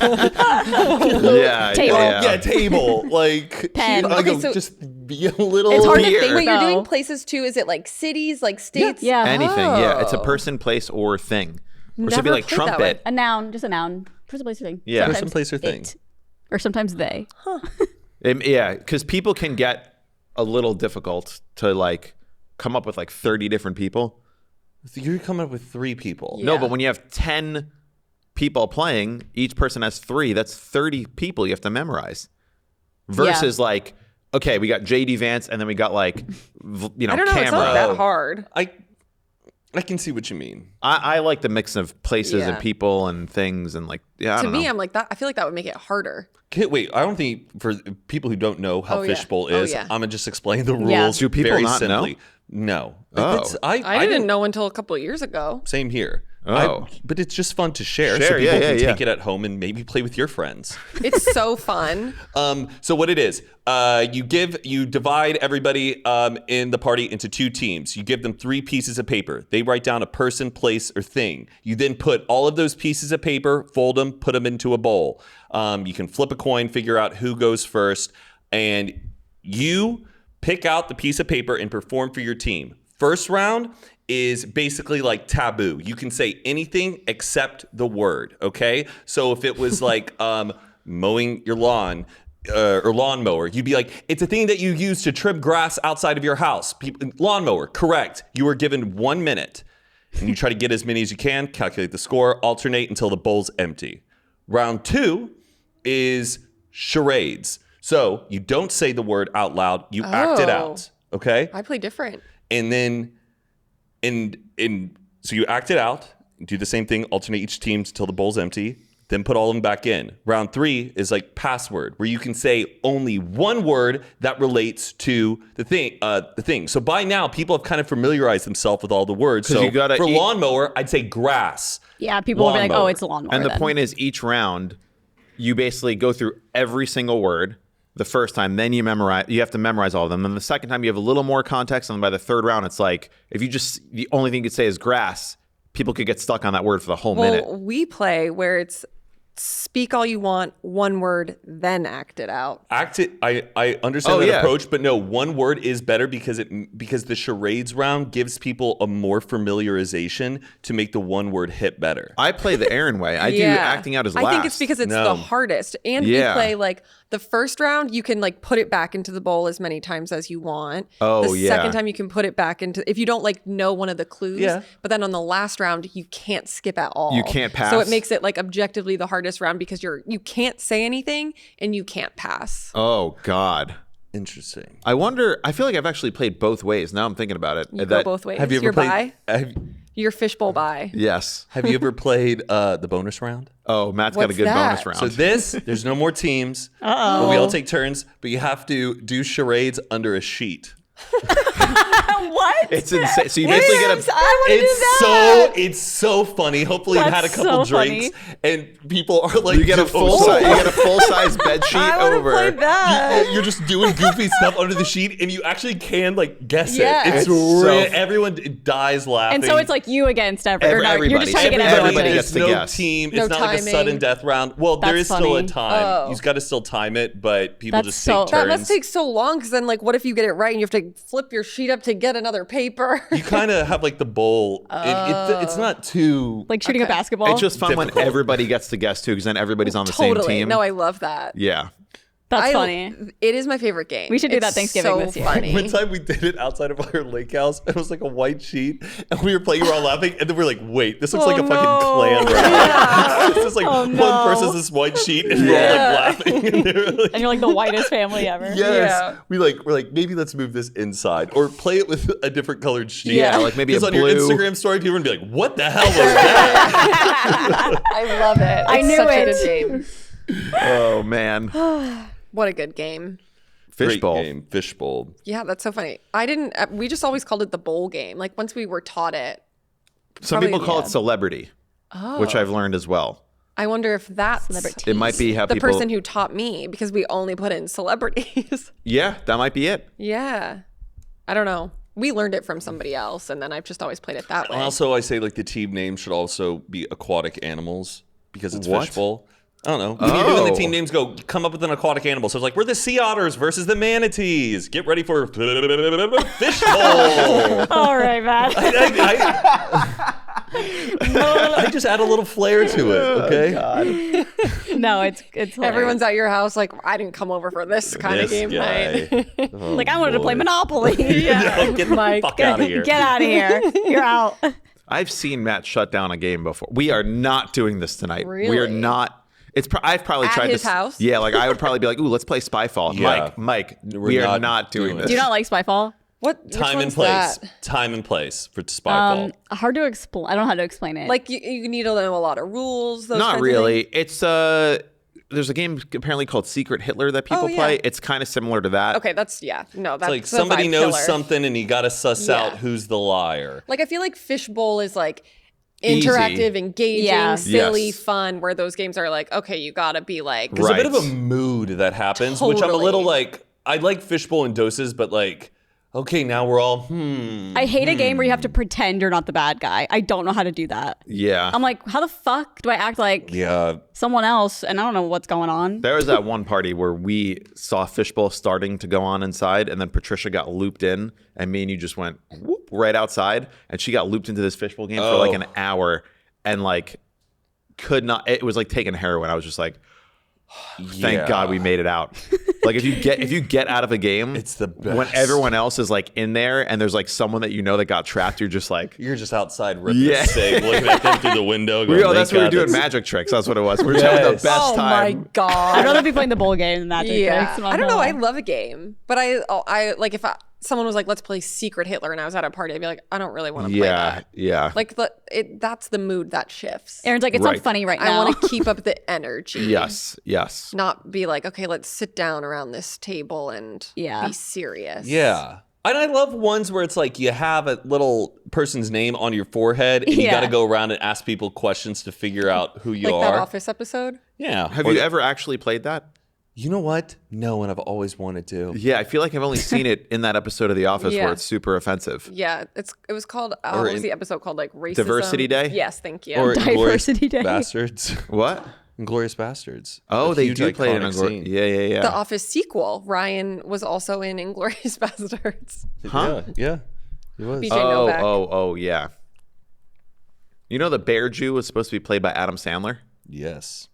Yeah. Table. Yeah, table. Like, Pen. I Okay, go, so- just be a little It's hard to beer. think Wait, you're though. doing places too? Is it like cities, like states? Yeah. Anything. Yeah. It's a Oh. person, place, or thing. Or Never something like played that trumpet. A noun, just a noun. Person, place, or thing. Yeah. Person, Sometimes place, or thing. it. Or sometimes they. Yeah, because people can get a little difficult to like come up with like 30 different people. So you're coming up with 3 people. Yeah. No, but when you have 10 people playing, each person has 3. That's 30 people you have to memorize. Versus like, okay, we got JD Vance and then we got like, you know, I don't know. It's not camera. that hard. I can see what you mean. I like the mix of places and Yeah. people and things and like, yeah, I To don't me, know. I'm like that. I feel like that would make it harder. Wait, I don't think for people who don't know how Oh, yeah. fishbowl Oh, is, yeah. I'm gonna just explain the Yeah. rules Do people very not know? simply. No. Oh. It's- I didn't know until a couple of years ago. Same here. Oh. But it's just fun to share, so Share, people yeah, can yeah, take yeah. it at home and maybe play with your friends. It's so fun. So what it is, you divide everybody in the party into 2 teams. You give them 3 pieces of paper. They write down a person, place, or thing. You then put all of those pieces of paper, fold them, put them into a bowl. You can flip a coin, figure out who goes first, and you pick out the piece of paper and perform for your team. First round is basically like taboo. You can say anything except the word, okay? So if it was like mowing your lawn or lawnmower, you'd be like, it's a thing that you use to trim grass outside of your house. Lawnmower, correct. You are given 1 minute. And you try to get as many as you can, calculate the score, alternate until the bowl's empty. Round 2 is charades. So you don't say the word out loud, you act it Oh. out, okay? I play different. And then so you act it out, do the same thing, alternate each team until the bowl's empty, then put all of them back in. Round 3 is like password, where you can say only one word that relates to the thing. So by now, people have kind of familiarized themselves with all the words. 'Cause So you gotta for eat- lawnmower, I'd say grass. Yeah, people will be like, oh, Lawnmower. it's a lawnmower. And the then. point is, each round, you basically go through every single word the first time. Then you have to memorize all of them. And the second time, you have a little more context. And by the third round, it's like, if you just, the only thing you could say is grass, people could get stuck on that word for the whole minute. Well, we play where it's speak all you want, one word, then act it out. Act it. I understand Oh, that yeah. approach, but no, one word is better because the charades round gives people a more familiarization to make the one word hit better. I play the Aaron way. I do acting out as last. I think it's because it's No. the hardest. And Yeah. we play like the first round, you can like put it back into the bowl as many times as you want. Oh, the yeah. second time you can put it back into if you don't like know one of the clues. Yeah. But then on the last round, you can't skip at all. You can't pass. So it makes it like objectively the hardest round because you can't say anything and you can't pass. Oh, God. Interesting. I wonder, I feel like I've actually played both ways. Now I'm thinking about it. You go both ways. Have you ever You're played? by. You're fishbowl by. Yes. Have you ever played the bonus round? Oh, Matt's got a What's good that? bonus round. So there's no more teams. But we all take turns, but you have to do charades under a sheet. what? it's insane. So you basically get a. It's so funny. Hopefully you've had a That's couple so drinks and people are like, You get a full size. You get a full size bed sheet I want to over. play that. You're just doing goofy stuff under the sheet, and you actually can like guess Yeah. it. It's It's so- everyone dies laughing. And so it's like you against everybody. You're just trying to get Everybody everybody. gets There's to no guess. team. No It's not like a timing. sudden death round. Well, there That's is still a funny. time. Oh. You've got to still time it, but people That's just so- take That turns. must take so long because then, like, what if you get it right and you have to flip your sheet up to get another paper? You kind of have like the bowl. It's not too Like shooting a basketball. It's just fun when Difficult. everybody gets to guess too, because then everybody's on the same Totally. team. No, I love that. Yeah. That's funny. It is my favorite game. We should do that It's Thanksgiving so this year. Funny. One time we did it outside of our lake house. It was like a white sheet, and we were playing. We were all laughing, and then we were like, "Wait, this looks like a fucking clan rally." It's just like one person's this white sheet, and we're all like laughing. And, like, And you're like the whitest family ever. yes, Yeah. we're like maybe let's move this inside or play it with a different colored sheet. Yeah, like maybe a on blue. your Instagram story, people are gonna be like, "What the hell was that?" I love it. I It's knew such it. a good game. Oh man, What a good game. Great fishbowl. game, fishbowl. Yeah, that's so funny. We just always called it the bowl game. Like once we were taught it. Some Probably, people call yeah. it celebrity, which I've learned as well. I wonder if that's Celebrity. It might be how the people. person who taught me because we only put in celebrities. Yeah, that might be it. Yeah. I don't know. We learned it from somebody else, and then I've just always played it that way. Also, I say like the team name should also be aquatic animals because it's What? fishbowl. I don't know. When you're doing the Oh. team names, go come up with an aquatic animal. So it's like we're the sea otters versus the manatees. Get ready for fishbowl. All right, Matt. I just add a little flair to it. Okay. No, it's hilarious. Everyone's at your house like, I didn't come over for this kind of This game guy. night. Oh, like I wanted to play boy. Monopoly. No, get the fuck out of here. Get out of here. You're out. I've seen Matt shut down a game before. We are not doing this tonight. We are Really? not. I've probably At tried his to. house? Yeah, like I would probably be like, "Ooh, let's play Spyfall." Yeah. Mike, We're we are not not doing doing this. Do you not like Spyfall? Which Time and one's place. that? Time and place for Spyfall. Hard to explain. I don't know how to explain it. Like you need to know a lot of rules. Those Not kinds of really. things? It's there's a game apparently called Secret Hitler that people Oh, yeah. play. It's kind of similar to that. Okay, that's no, that's It's like a somebody vibe knows killer. something and you got to suss Yeah. out who's the liar. Like I feel like Fishbowl is like Easy. interactive, engaging, Yeah. silly, Yes. fun. Where those games are like, okay, you gotta be like, There's a bit of a Right. mood that happens, which I'm a little Totally. like, I like fishbowl in doses, but like, okay, now we're all, I hate a game where you have to pretend you're not the bad guy. I don't know how to do that. Yeah. I'm like, how the fuck do I act like yeah. someone else and I don't know what's going on? There was that one party where we saw Fishbowl starting to go on inside, and then Patricia got looped in, and me and you just went whoop, right outside, and she got looped into this Fishbowl game for like an hour, and like could not. It was like taking heroin. I was just like, thank God we made it out. Like if you get out of a game, It's the best. when everyone else is like in there, and there's like someone that you know that got trapped. You're just like, You're just outside ripping Yeah. a cig, looking at them through the window. Going, oh, that's "Thank what we were God doing that's-" magic tricks. That's what it was. We were just having the Yes. best oh time. my god. I'd rather be playing the bowl game than Magic. Yeah, Tricks. I don't know. I love a game, but I like if someone was like, "Let's play Secret Hitler," and I was at a party, I'd be like, "I don't really want to play Yeah, that." yeah. Like that's the mood that shifts. Aaron's like, it's Right. not funny right I now. want to keep up the energy. Yes, yes. Not be like, okay, let's sit down around this table and Yeah. be serious. Yeah. And I love ones where it's like you have a little person's name on your forehead and you Yeah. got to go around and ask people questions to figure out who you Like are. that Office episode. Yeah. Have Or you the- ever actually played that? You know what? No, and I've always wanted to. Yeah, I feel like I've only seen it in that episode of The Office Yeah. where it's super offensive. Yeah, it was called. Or What was in- the episode called? Like racism. Diversity Day? Yes, thank you. Or Diversity Inglourious Day. Bastards. What? Inglorious Bastards. Oh, A they huge, do play it in iconic a scene. Yeah, yeah, yeah. the Office sequel. Ryan was also in Inglourious Bastards. Huh? Yeah. It was. BJ oh, Novak. oh, yeah. You know the Bear Jew was supposed to be played by Adam Sandler, Yes.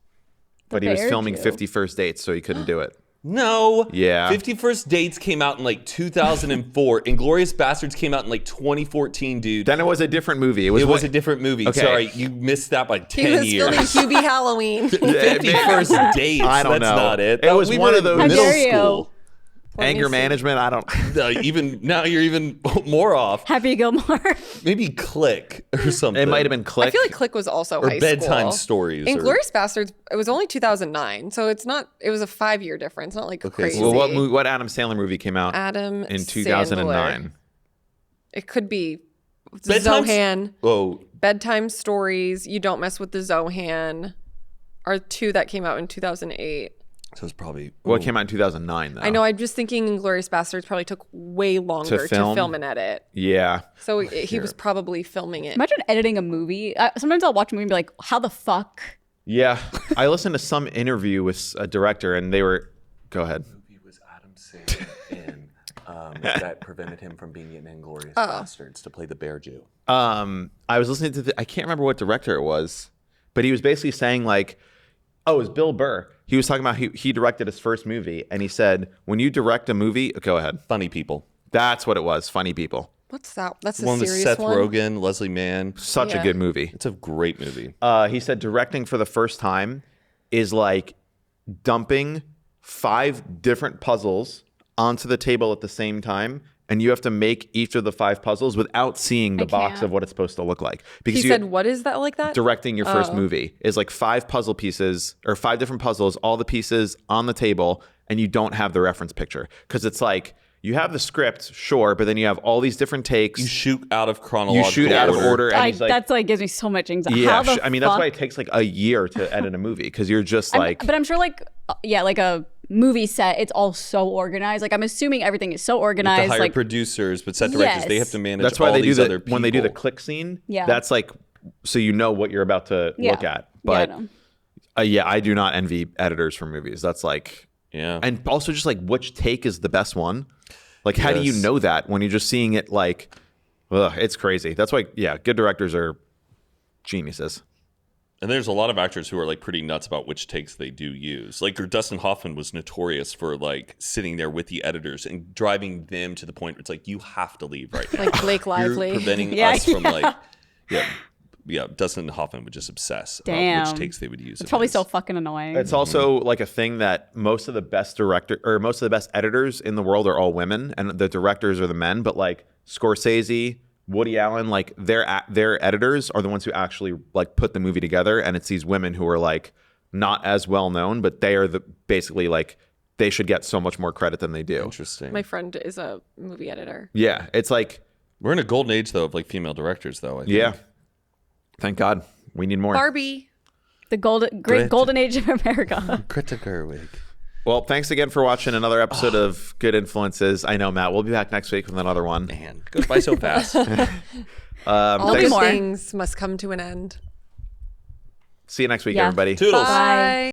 but he was Bear filming Jew. 50 First Dates, so he couldn't do it. No. Yeah. 50 First Dates came out in like 2004. Inglorious Bastards came out in like 2014, dude. Then it was a different movie. It was, It was a different movie. Okay. Sorry, you missed that by 10 He was years. filming Hubie Halloween. 50 First Dates. I don't That's know. not it. It was we one were of those- in How middle dare you. school. anger management. I don't. Even now, you're even more off. Happy Gilmore. Maybe Click or something. It might have been Click. I feel like Click was also Or high Bedtime school. Stories or- Inglourious Bastards. It was only 2009, so it's not. It was a 5-year difference. Not like crazy. Well, what Adam Sandler movie came out Adam in 2009? Sandler. It could be Bedtime Zohan. Oh, Bedtime Stories. You Don't Mess with the Zohan. Are two that came out in 2008. so it's probably. What came out in 2009, though? I know. I'm just thinking Inglourious Bastards probably took way longer to film? film and edit. Yeah. So he was probably filming it. Imagine editing a movie. Sometimes I'll watch a movie and be like, how the fuck? Yeah. I listened to some interview with a director, and they were. Go ahead. Movie was Adam Sandler in that prevented him from being in Inglorious Bastards to play the Bear Jew. I was listening to I can't remember what director it was, but he was basically saying like Oh, it was Bill Burr. He was talking about he directed his first movie, and he said, when you direct a movie, go ahead. Funny People. That's what it was. Funny People. What's that? That's a One with serious Seth one. Rogen, Leslie Mann. Such a Yeah. good movie. It's a great movie. He said directing for the first time is like dumping 5 different puzzles onto the table at the same time, and you have to make each of the 5 puzzles without seeing the box can't. of what it's supposed to look like. He Because said, "What is that like that?" directing your first movie is like 5 puzzle pieces or 5 different puzzles, all the pieces on the table, and you don't have the reference picture because it's like you have the script, sure, but then you have all these different takes. You shoot out of You chronological shoot out of order, and he's like, That's like gives me so much anxiety. yeah. How the I mean, that's fuck? why it takes like a year to edit a movie because you're just like, But I'm sure, like, like a movie set, it's all so organized. Like, I'm assuming everything is so to organized. hire like, producers, but set directors, they have to manage that's why all they do these other the people. when they do the click scene. Yeah. That's like so you know what you're about to look at. But I know. I do not envy editors for movies. That's like, Yeah. and also just like which take is the best one. Like, how do you Yes. know that when you're just seeing it? Like, it's crazy. That's why, yeah, good directors are geniuses. And there's a lot of actors who are like pretty nuts about which takes they do use. Like Dustin Hoffman was notorious for like sitting there with the editors and driving them to the point where it's like, you have to leave right now. Like Blake Lively. You're preventing Yeah, us from like, yeah. Dustin Hoffman would just obsess about Damn. which takes they would use. It's probably so fucking annoying. It's also like a thing that most of the best most of the best editors in the world are all women, and the directors are the men. But like Scorsese, Woody Allen, like their editors are the ones who actually like put the movie together, and it's these women who are like not as well known, but they are basically like they should get so much more credit than they do. Interesting. My friend is a movie editor. Yeah, it's like We're in a golden age though of like female directors though. I think. yeah. Thank God, we need more. Barbie. the great Great. golden age of America. Greta Gerwig. Well, thanks again for watching another episode of Good Influences. I know, Matt. We'll be back next week with another one. Man, goes by so fast. All There'll be good more. things must come to an end. See you next week, Yeah. everybody. Toodles. Bye.